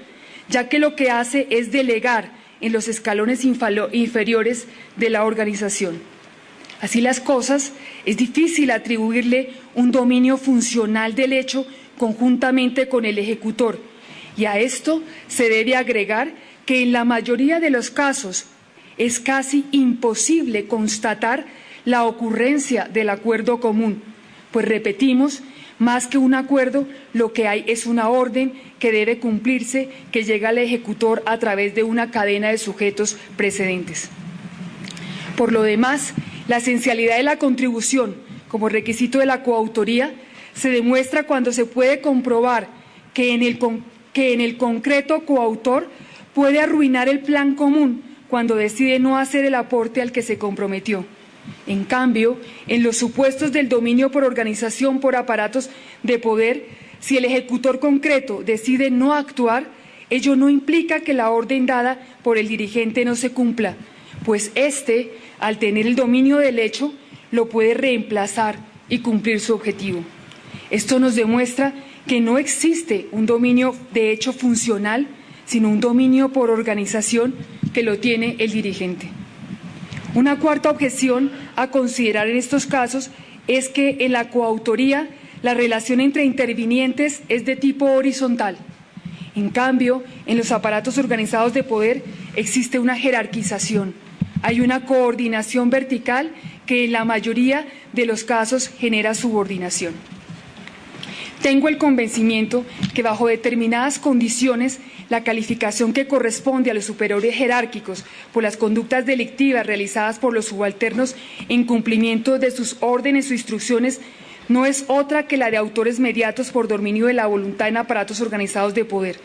ya que lo que hace es delegar en los escalones inferiores de la organización. Así las cosas, es difícil atribuirle un dominio funcional del hecho conjuntamente con el ejecutor, y a esto se debe agregar que en la mayoría de los casos es casi imposible constatar la ocurrencia del acuerdo común, pues repetimos, más que un acuerdo, lo que hay es una orden que debe cumplirse, que llega al ejecutor a través de una cadena de sujetos precedentes. Por lo demás, la esencialidad de la contribución como requisito de la coautoría se demuestra cuando se puede comprobar que en el concreto coautor puede arruinar el plan común cuando decide no hacer el aporte al que se comprometió. En cambio, en los supuestos del dominio por organización por aparatos de poder, si el ejecutor concreto decide no actuar, ello no implica que la orden dada por el dirigente no se cumpla, pues éste, al tener el dominio del hecho, lo puede reemplazar y cumplir su objetivo. Esto nos demuestra que no existe un dominio de hecho funcional, sino un dominio por organización que lo tiene el dirigente. Una cuarta objeción a considerar en estos casos es que en la coautoría la relación entre intervinientes es de tipo horizontal. En cambio, en los aparatos organizados de poder existe una jerarquización. Hay una coordinación vertical que en la mayoría de los casos genera subordinación. Tengo el convencimiento que bajo determinadas condiciones la calificación que corresponde a los superiores jerárquicos por las conductas delictivas realizadas por los subalternos en cumplimiento de sus órdenes o instrucciones no es otra que la de autores mediatos por dominio de la voluntad en aparatos organizados de poder.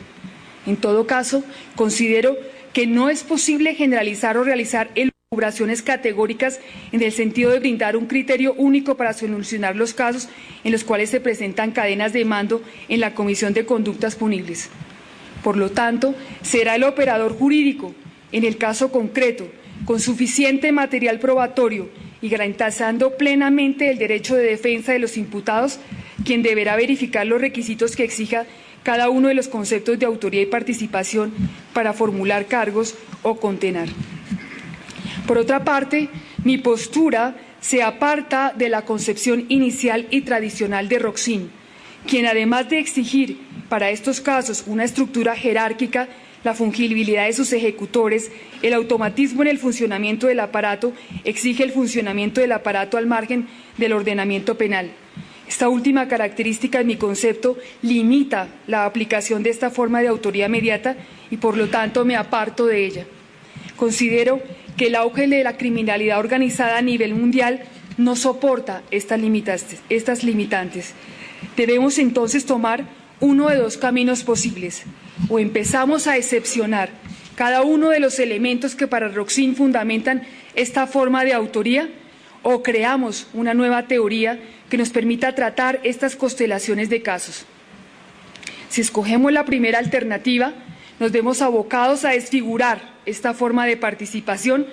En todo caso, considero que no es posible generalizar o realizar elucubraciones categóricas en el sentido de brindar un criterio único para solucionar los casos en los cuales se presentan cadenas de mando en la Comisión de Conductas Punibles. Por lo tanto, será el operador jurídico, en el caso concreto, con suficiente material probatorio y garantizando plenamente el derecho de defensa de los imputados, quien deberá verificar los requisitos que exija cada uno de los conceptos de autoría y participación para formular cargos o condenar. Por otra parte, mi postura se aparta de la concepción inicial y tradicional de Roxin, quien además de exigir para estos casos una estructura jerárquica, la fungibilidad de sus ejecutores, el automatismo en el funcionamiento del aparato, exige el funcionamiento del aparato al margen del ordenamiento penal. Esta última característica, en mi concepto, limita la aplicación de esta forma de autoría mediata y, por lo tanto, me aparto de ella. Considero que el auge de la criminalidad organizada a nivel mundial no soporta estas limitantes. Debemos entonces tomar uno de dos caminos posibles. O empezamos a excepcionar cada uno de los elementos que para Roxin fundamentan esta forma de autoría, o creamos una nueva teoría que nos permita tratar estas constelaciones de casos. Si escogemos la primera alternativa, nos vemos abocados a desfigurar esta forma de participación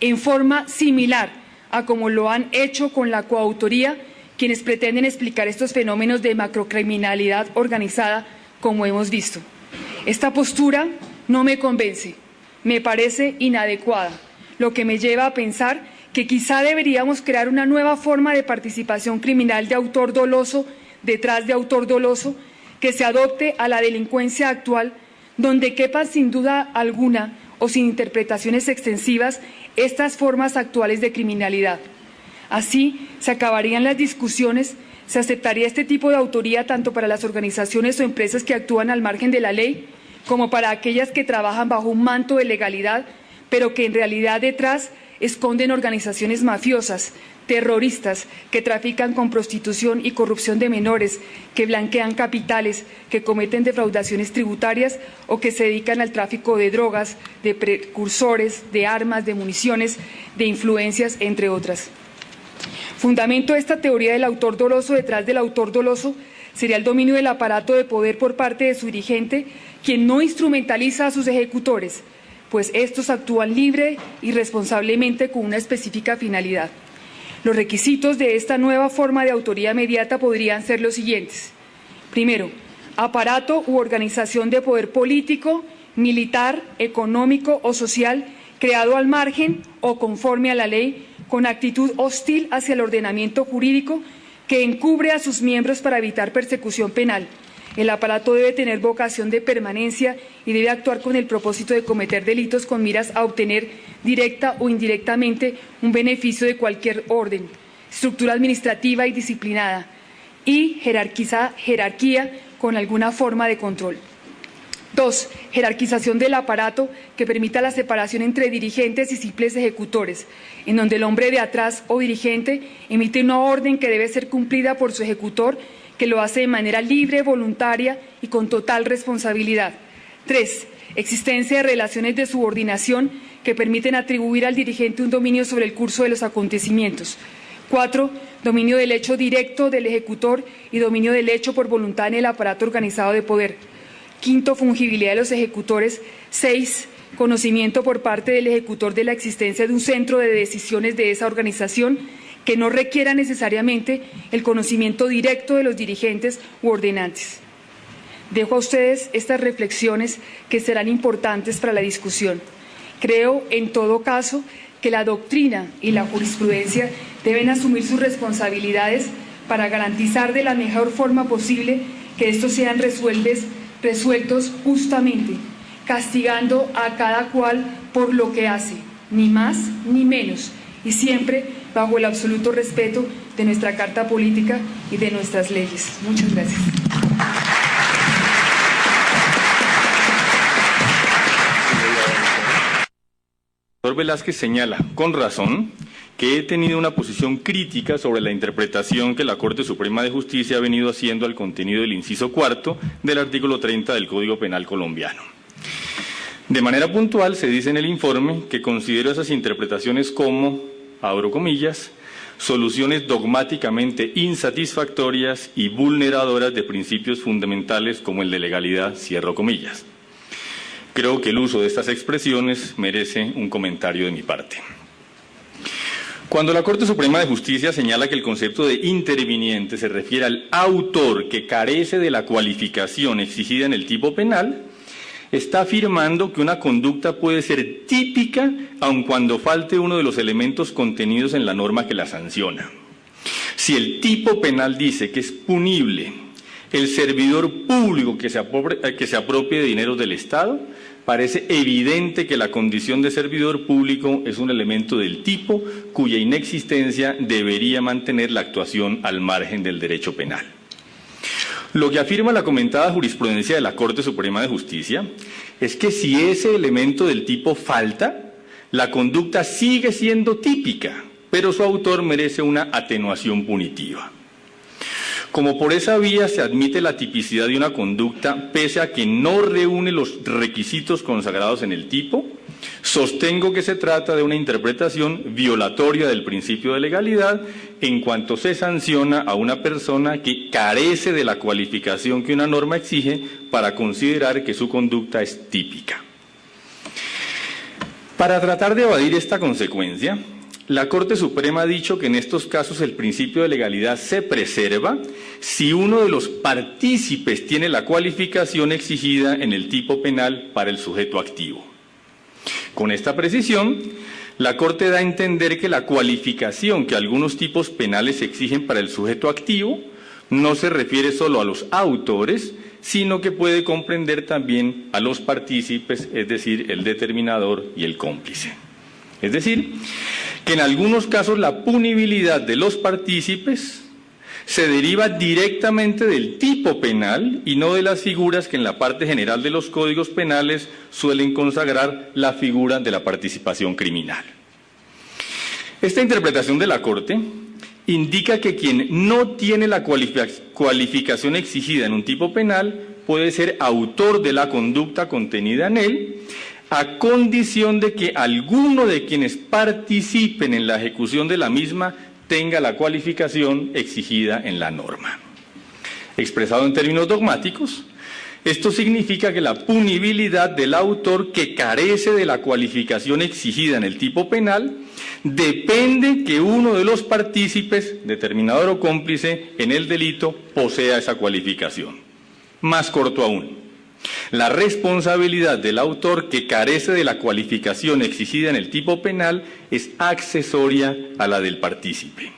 en forma similar a como lo han hecho con la coautoría quienes pretenden explicar estos fenómenos de macrocriminalidad organizada, como hemos visto. Esta postura no me convence, me parece inadecuada, lo que me lleva a pensar que quizá deberíamos crear una nueva forma de participación criminal de autor doloso detrás de autor doloso que se adopte a la delincuencia actual, donde quepan sin duda alguna o sin interpretaciones extensivas estas formas actuales de criminalidad. Así se acabarían las discusiones, se aceptaría este tipo de autoría tanto para las organizaciones o empresas que actúan al margen de la ley, como para aquellas que trabajan bajo un manto de legalidad, pero que en realidad detrás esconden organizaciones mafiosas, terroristas, que trafican con prostitución y corrupción de menores, que blanquean capitales, que cometen defraudaciones tributarias o que se dedican al tráfico de drogas, de precursores, de armas, de municiones, de influencias, entre otras. Fundamento de esta teoría del autor doloso detrás del autor doloso sería el dominio del aparato de poder por parte de su dirigente, quien no instrumentaliza a sus ejecutores, pues estos actúan libre y responsablemente con una específica finalidad. Los requisitos de esta nueva forma de autoría mediata podrían ser los siguientes. Primero, aparato u organización de poder político, militar, económico o social creado al margen o conforme a la ley con actitud hostil hacia el ordenamiento jurídico que encubre a sus miembros para evitar persecución penal. El aparato debe tener vocación de permanencia y debe actuar con el propósito de cometer delitos con miras a obtener directa o indirectamente un beneficio de cualquier orden, estructura administrativa y disciplinada y jerarquía con alguna forma de control. 2. Jerarquización del aparato que permita la separación entre dirigentes y simples ejecutores, en donde el hombre de atrás o dirigente emite una orden que debe ser cumplida por su ejecutor, que lo hace de manera libre, voluntaria y con total responsabilidad. 3. Existencia de relaciones de subordinación que permiten atribuir al dirigente un dominio sobre el curso de los acontecimientos. 4. Dominio del hecho directo del ejecutor y dominio del hecho por voluntad en el aparato organizado de poder. 5. Fungibilidad de los ejecutores. 6. Conocimiento por parte del ejecutor de la existencia de un centro de decisiones de esa organización que no requiera necesariamente el conocimiento directo de los dirigentes u ordenantes. Dejo a ustedes estas reflexiones que serán importantes para la discusión. Creo, en todo caso, que la doctrina y la jurisprudencia deben asumir sus responsabilidades para garantizar de la mejor forma posible que estos sean resueltos justamente, castigando a cada cual por lo que hace, ni más ni menos, y siempre bajo el absoluto respeto de nuestra Carta Política y de nuestras leyes. Muchas gracias. El doctor Velázquez señala, con razón, que he tenido una posición crítica sobre la interpretación que la Corte Suprema de Justicia ha venido haciendo al contenido del inciso 4 del artículo 30 del Código Penal colombiano. De manera puntual, se dice en el informe que considero esas interpretaciones como, abro comillas, soluciones dogmáticamente insatisfactorias y vulneradoras de principios fundamentales como el de legalidad, cierro comillas. Creo que el uso de estas expresiones merece un comentario de mi parte. Cuando la Corte Suprema de Justicia señala que el concepto de interviniente se refiere al autor que carece de la cualificación exigida en el tipo penal, está afirmando que una conducta puede ser típica aun cuando falte uno de los elementos contenidos en la norma que la sanciona. Si el tipo penal dice que es punible el servidor público que se apropie de dineros del Estado, parece evidente que la condición de servidor público es un elemento del tipo cuya inexistencia debería mantener la actuación al margen del derecho penal. Lo que afirma la comentada jurisprudencia de la Corte Suprema de Justicia es que si ese elemento del tipo falta, la conducta sigue siendo típica, pero su autor merece una atenuación punitiva. Como por esa vía se admite la tipicidad de una conducta pese a que no reúne los requisitos consagrados en el tipo, sostengo que se trata de una interpretación violatoria del principio de legalidad en cuanto se sanciona a una persona que carece de la cualificación que una norma exige para considerar que su conducta es típica. Para tratar de evadir esta consecuencia, la Corte Suprema ha dicho que en estos casos el principio de legalidad se preserva si uno de los partícipes tiene la cualificación exigida en el tipo penal para el sujeto activo. Con esta precisión, la Corte da a entender que la cualificación que algunos tipos penales exigen para el sujeto activo no se refiere solo a los autores, sino que puede comprender también a los partícipes, es decir, el determinador y el cómplice. Es decir, que en algunos casos la punibilidad de los partícipes se deriva directamente del tipo penal y no de las figuras que en la parte general de los códigos penales suelen consagrar la figura de la participación criminal. Esta interpretación de la Corte indica que quien no tiene la cualificación exigida en un tipo penal puede ser autor de la conducta contenida en él, a condición de que alguno de quienes participen en la ejecución de la misma tenga la cualificación exigida en la norma. Expresado en términos dogmáticos, Esto significa que la punibilidad del autor que carece de la cualificación exigida en el tipo penal depende que uno de los partícipes, determinador o cómplice en el delito, posea esa cualificación. Más corto aún, la responsabilidad del autor que carece de la cualificación exigida en el tipo penal es accesoria a la del partícipe.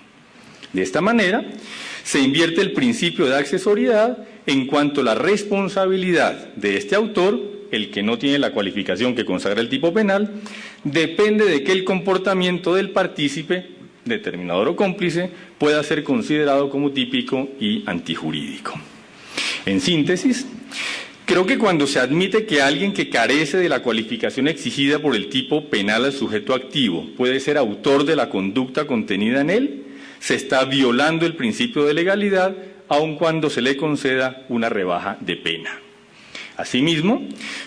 De esta manera, se invierte el principio de accesoriedad en cuanto la responsabilidad de este autor, el que no tiene la cualificación que consagra el tipo penal, depende de que el comportamiento del partícipe, determinador o cómplice, pueda ser considerado como típico y antijurídico. En síntesis, creo que cuando se admite que alguien que carece de la cualificación exigida por el tipo penal al sujeto activo puede ser autor de la conducta contenida en él, se está violando el principio de legalidad, aun cuando se le conceda una rebaja de pena. Asimismo,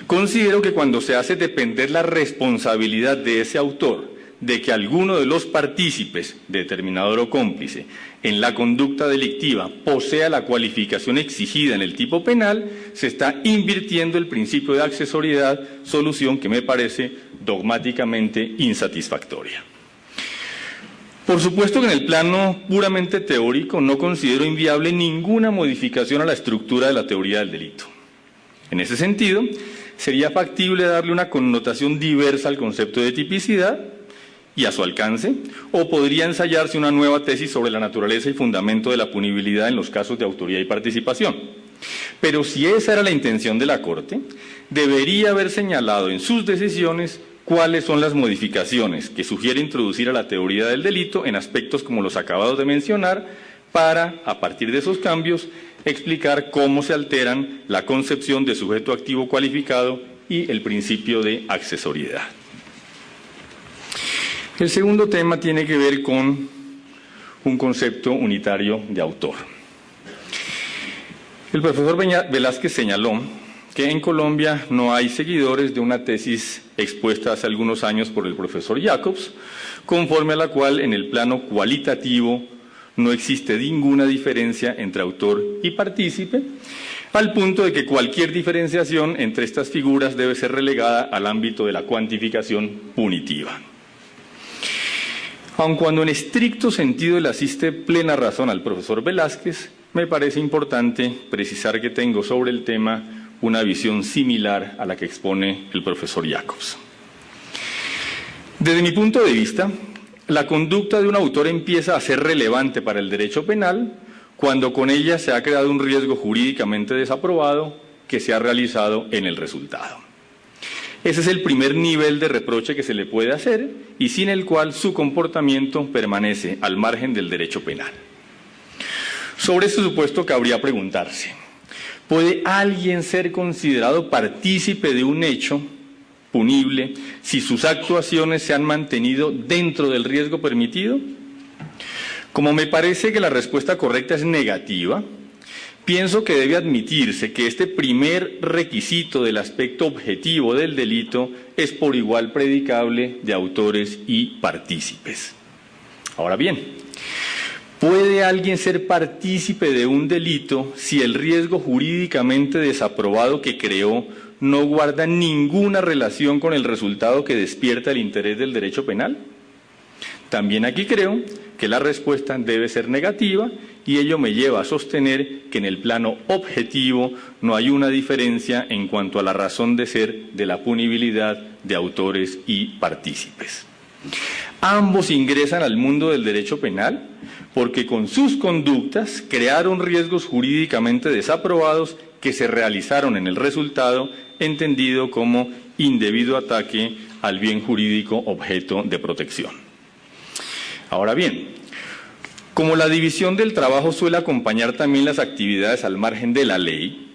considero que cuando se hace depender la responsabilidad de ese autor de que alguno de los partícipes, determinador o cómplice, en la conducta delictiva posea la cualificación exigida en el tipo penal, se está invirtiendo el principio de accesoriedad, solución que me parece dogmáticamente insatisfactoria. Por supuesto que en el plano puramente teórico no considero inviable ninguna modificación a la estructura de la teoría del delito. En ese sentido, sería factible darle una connotación diversa al concepto de tipicidad y a su alcance, o podría ensayarse una nueva tesis sobre la naturaleza y fundamento de la punibilidad en los casos de autoría y participación. Pero si esa era la intención de la Corte, debería haber señalado en sus decisiones cuáles son las modificaciones que sugiere introducir a la teoría del delito en aspectos como los acabados de mencionar, para, a partir de esos cambios, explicar cómo se alteran la concepción de sujeto activo cualificado y el principio de accesoriedad. El segundo tema tiene que ver con un concepto unitario de autor. El profesor Velázquez señaló que en Colombia no hay seguidores de una tesis expuesta hace algunos años por el profesor Jacobs, conforme a la cual en el plano cualitativo no existe ninguna diferencia entre autor y partícipe, al punto de que cualquier diferenciación entre estas figuras debe ser relegada al ámbito de la cuantificación punitiva. Aun cuando en estricto sentido le asiste plena razón al profesor Velázquez, me parece importante precisar que tengo sobre el tema una visión similar a la que expone el profesor Jacobs. Desde mi punto de vista, la conducta de un autor empieza a ser relevante para el derecho penal cuando con ella se ha creado un riesgo jurídicamente desaprobado que se ha realizado en el resultado. Ese es el primer nivel de reproche que se le puede hacer y sin el cual su comportamiento permanece al margen del derecho penal. Sobre este supuesto cabría preguntarse: ¿puede alguien ser considerado partícipe de un hecho punible si sus actuaciones se han mantenido dentro del riesgo permitido? Como me parece que la respuesta correcta es negativa, pienso que debe admitirse que este primer requisito del aspecto objetivo del delito es por igual predicable de autores y partícipes. Ahora bien, ¿puede alguien ser partícipe de un delito si el riesgo jurídicamente desaprobado que creó no guarda ninguna relación con el resultado que despierta el interés del derecho penal? También aquí creo que la respuesta debe ser negativa y ello me lleva a sostener que en el plano objetivo no hay una diferencia en cuanto a la razón de ser de la punibilidad de autores y partícipes. Ambos ingresan al mundo del derecho penal porque con sus conductas crearon riesgos jurídicamente desaprobados que se realizaron en el resultado, entendido como indebido ataque al bien jurídico objeto de protección. Ahora bien, como la división del trabajo suele acompañar también las actividades al margen de la ley,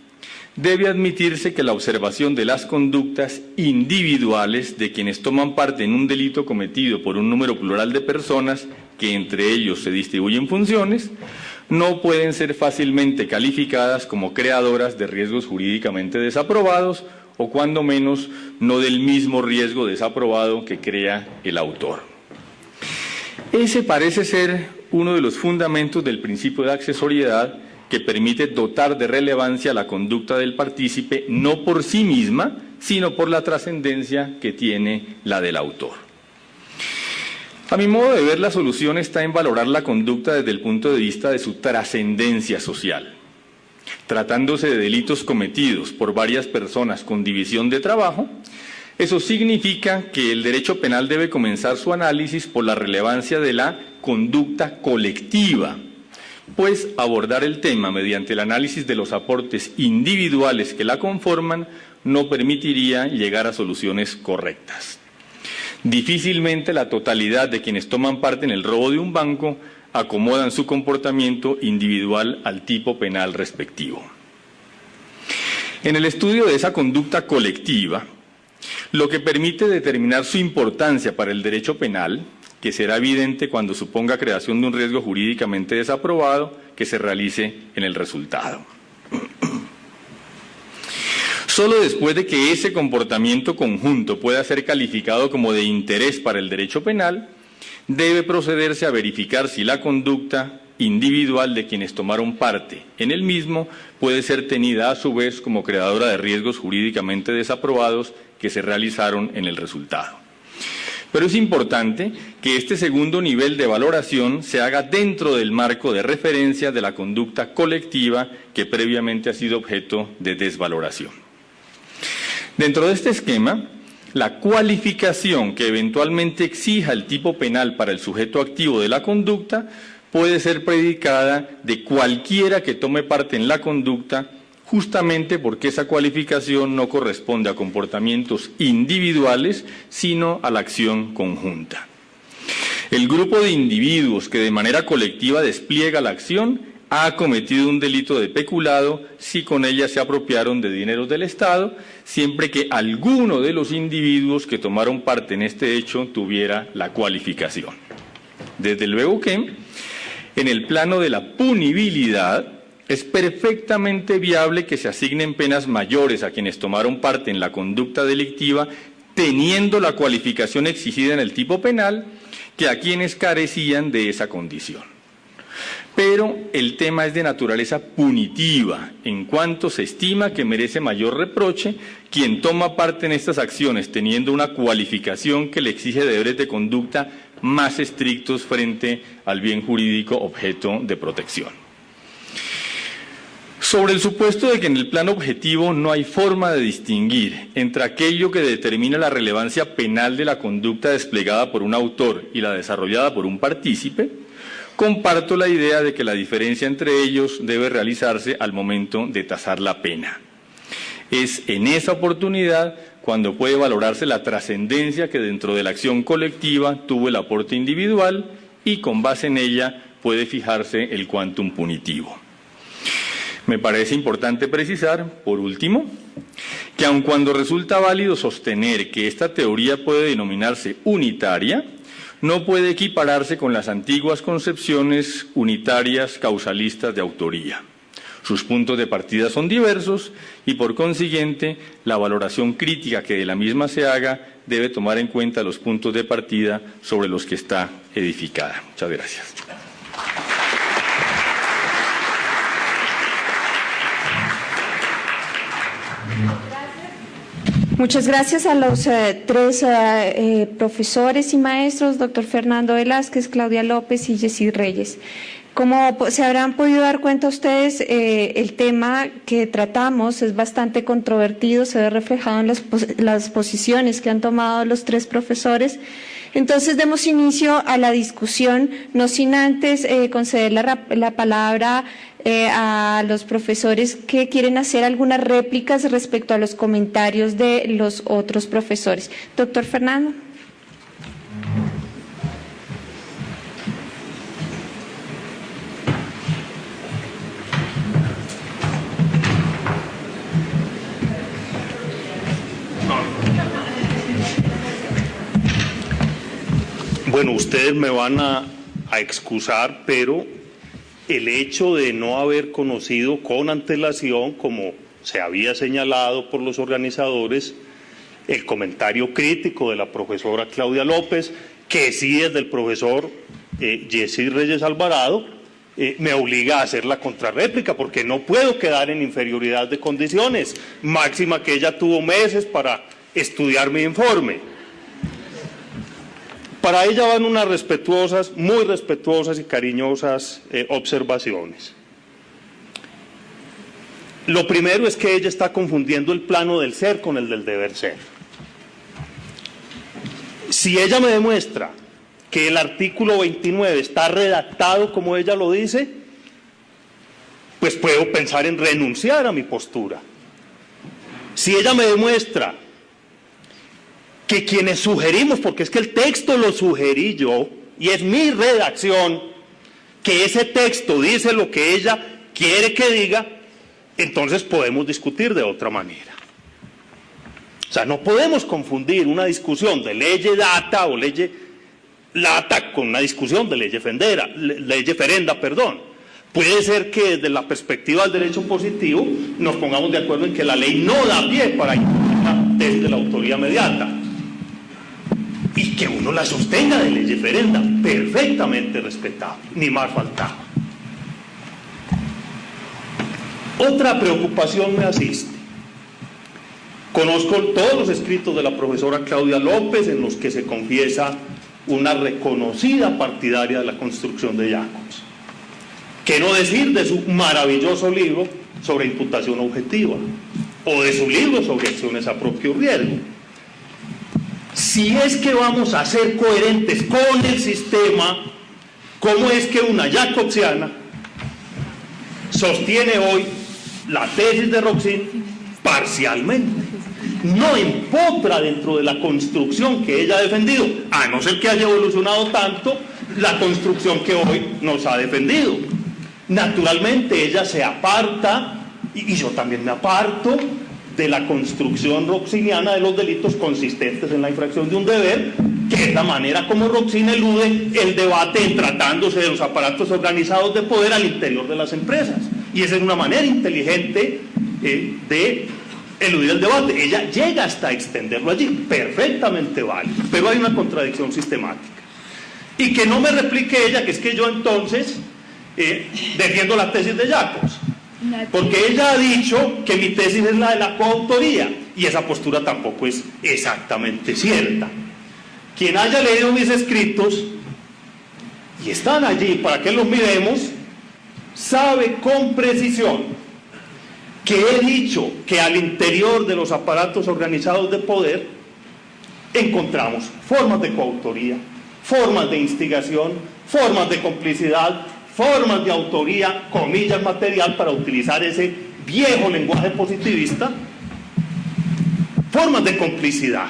debe admitirse que la observación de las conductas individuales de quienes toman parte en un delito cometido por un número plural de personas, que entre ellos se distribuyen funciones, no pueden ser fácilmente calificadas como creadoras de riesgos jurídicamente desaprobados o cuando menos no del mismo riesgo desaprobado que crea el autor. Ese parece ser uno de los fundamentos del principio de accesoriedad que permite dotar de relevancia la conducta del partícipe no por sí misma, sino por la trascendencia que tiene la del autor. A mi modo de ver, la solución está en valorar la conducta desde el punto de vista de su trascendencia social. Tratándose de delitos cometidos por varias personas con división de trabajo, eso significa que el derecho penal debe comenzar su análisis por la relevancia de la conducta colectiva, pues abordar el tema mediante el análisis de los aportes individuales que la conforman no permitiría llegar a soluciones correctas. Difícilmente la totalidad de quienes toman parte en el robo de un banco acomodan su comportamiento individual al tipo penal respectivo. En el estudio de esa conducta colectiva, lo que permite determinar su importancia para el derecho penal, que será evidente cuando suponga creación de un riesgo jurídicamente desaprobado que se realice en el resultado. Solo después de que ese comportamiento conjunto pueda ser calificado como de interés para el derecho penal, debe procederse a verificar si la conducta individual de quienes tomaron parte en el mismo puede ser tenida a su vez como creadora de riesgos jurídicamente desaprobados que se realizaron en el resultado. Pero es importante que este segundo nivel de valoración se haga dentro del marco de referencia de la conducta colectiva que previamente ha sido objeto de desvaloración. Dentro de este esquema, la cualificación que eventualmente exija el tipo penal para el sujeto activo de la conducta puede ser predicada de cualquiera que tome parte en la conducta, justamente porque esa cualificación no corresponde a comportamientos individuales, sino a la acción conjunta. El grupo de individuos que de manera colectiva despliega la acción ha cometido un delito de peculado si con ella se apropiaron de dineros del Estado, siempre que alguno de los individuos que tomaron parte en este hecho tuviera la cualificación. Desde luego que, en el plano de la punibilidad, es perfectamente viable que se asignen penas mayores a quienes tomaron parte en la conducta delictiva, teniendo la cualificación exigida en el tipo penal, que a quienes carecían de esa condición. Pero el tema es de naturaleza punitiva, en cuanto se estima que merece mayor reproche quien toma parte en estas acciones teniendo una cualificación que le exige deberes de conducta más estrictos frente al bien jurídico objeto de protección. Sobre el supuesto de que en el plano objetivo no hay forma de distinguir entre aquello que determina la relevancia penal de la conducta desplegada por un autor y la desarrollada por un partícipe, comparto la idea de que la diferencia entre ellos debe realizarse al momento de tasar la pena. Es en esa oportunidad cuando puede valorarse la trascendencia que dentro de la acción colectiva tuvo el aporte individual y con base en ella puede fijarse el quantum punitivo. Me parece importante precisar, por último, que aun cuando resulta válido sostener que esta teoría puede denominarse unitaria, no puede equipararse con las antiguas concepciones unitarias causalistas de autoría. Sus puntos de partida son diversos y, por consiguiente, la valoración crítica que de la misma se haga debe tomar en cuenta los puntos de partida sobre los que está edificada. Muchas gracias. Muchas gracias a los tres profesores y maestros, doctor Fernando Velázquez, Claudia López y Yesid Reyes. Como se habrán podido dar cuenta ustedes, el tema que tratamos es bastante controvertido, se ve reflejado en las posiciones que han tomado los tres profesores. Entonces, demos inicio a la discusión, no sin antes conceder la palabra a los profesores que quieren hacer algunas réplicas respecto a los comentarios de los otros profesores. Doctor Fernando. Bueno, ustedes me van a excusar, pero el hecho de no haber conocido con antelación, como se había señalado por los organizadores, el comentario crítico de la profesora Claudia López, que sí es del profesor Yesid Reyes Alvarado, me obliga a hacer la contrarréplica, porque no puedo quedar en inferioridad de condiciones, máxima que ella tuvo meses para estudiar mi informe. Para ella van unas respetuosas, muy respetuosas y cariñosas observaciones. Lo primero es que ella está confundiendo el plano del ser con el del deber ser. Si ella me demuestra que el artículo 29 está redactado como ella lo dice, pues puedo pensar en renunciar a mi postura. Si ella me demuestra que quienes sugerimos, porque es que el texto lo sugerí yo, y es mi redacción, que ese texto dice lo que ella quiere que diga, entonces podemos discutir de otra manera. O sea, no podemos confundir una discusión de ley data o ley lata con una discusión de ley ferenda, perdón. Puede ser que desde la perspectiva del derecho positivo nos pongamos de acuerdo en que la ley no da pie para desde la autoría mediata y que uno la sostenga de ley ferenda, perfectamente respetable, ni más faltaba. Otra preocupación me asiste. Conozco todos los escritos de la profesora Claudia López en los que se confiesa una reconocida partidaria de la construcción de Jacobs. ¿Qué no decir de su maravilloso libro sobre imputación objetiva o de su libro sobre acciones a propio riesgo? Si es que vamos a ser coherentes con el sistema, ¿cómo es que una jacobsiana sostiene hoy la tesis de Roxin parcialmente? No empotra dentro de la construcción que ella ha defendido, a no ser que haya evolucionado tanto la construcción que hoy nos ha defendido. Naturalmente ella se aparta, y yo también me aparto, de la construcción roxiniana de los delitos consistentes en la infracción de un deber, que es la manera como Roxin elude el debate en tratándose de los aparatos organizados de poder al interior de las empresas. Y esa es una manera inteligente de eludir el debate. Ella llega hasta extenderlo allí, perfectamente vale, pero hay una contradicción sistemática. Y que no me replique ella que es que yo entonces defiendo la tesis de Jacobs, porque ella ha dicho que mi tesis es la de la coautoría, y esa postura tampoco es exactamente cierta. Quien haya leído mis escritos, y están allí para que los miremos, sabe con precisión que he dicho que al interior de los aparatos organizados de poder encontramos formas de coautoría, formas de instigación, formas de complicidad, formas de autoría, comillas, material, para utilizar ese viejo lenguaje positivista, formas de complicidad,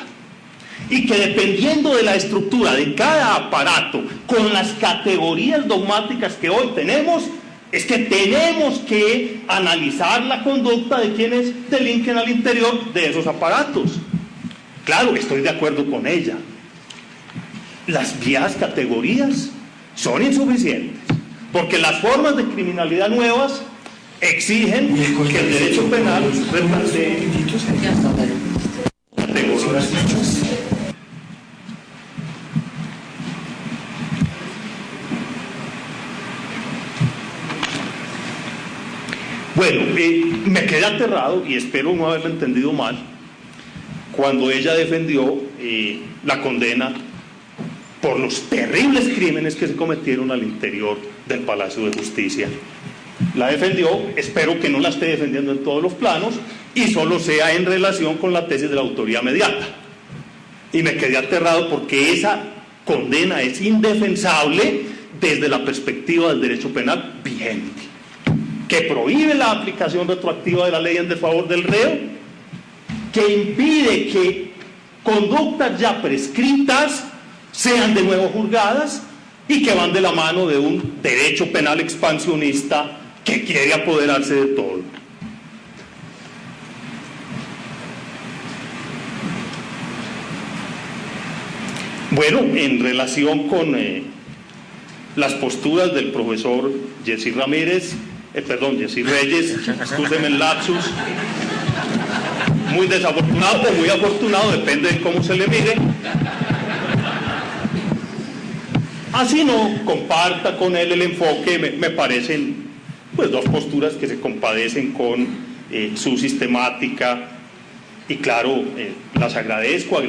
y que dependiendo de la estructura de cada aparato, con las categorías dogmáticas que hoy tenemos, es que tenemos que analizar la conducta de quienes delinquen al interior de esos aparatos. Claro, estoy de acuerdo con ella. Las viejas categorías son insuficientes, porque las formas de criminalidad nuevas exigen que el derecho penal replantee categorías. Bueno, me quedé aterrado, y espero no haberlo entendido mal, cuando ella defendió la condena por los terribles crímenes que se cometieron al interior del Palacio de Justicia. La defendió, espero que no la esté defendiendo en todos los planos y solo sea en relación con la tesis de la autoría mediata. Y me quedé aterrado porque esa condena es indefensable desde la perspectiva del derecho penal vigente, que prohíbe la aplicación retroactiva de la ley en desfavor del reo, que impide que conductas ya prescritas sean de nuevo juzgadas, y que van de la mano de un derecho penal expansionista que quiere apoderarse de todo. Bueno, en relación con las posturas del profesor Jessy Reyes, excúseme el lapsus, muy desafortunado o muy afortunado, depende de cómo se le mire. Así no comparta con él el enfoque, me parecen pues dos posturas que se compadecen con su sistemática y claro, las agradezco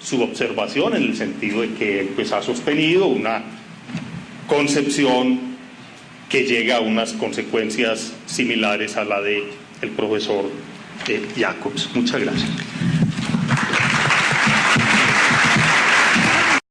su observación en el sentido de que pues ha sostenido una concepción que llega a unas consecuencias similares a la del profesor Jacobs. Muchas gracias.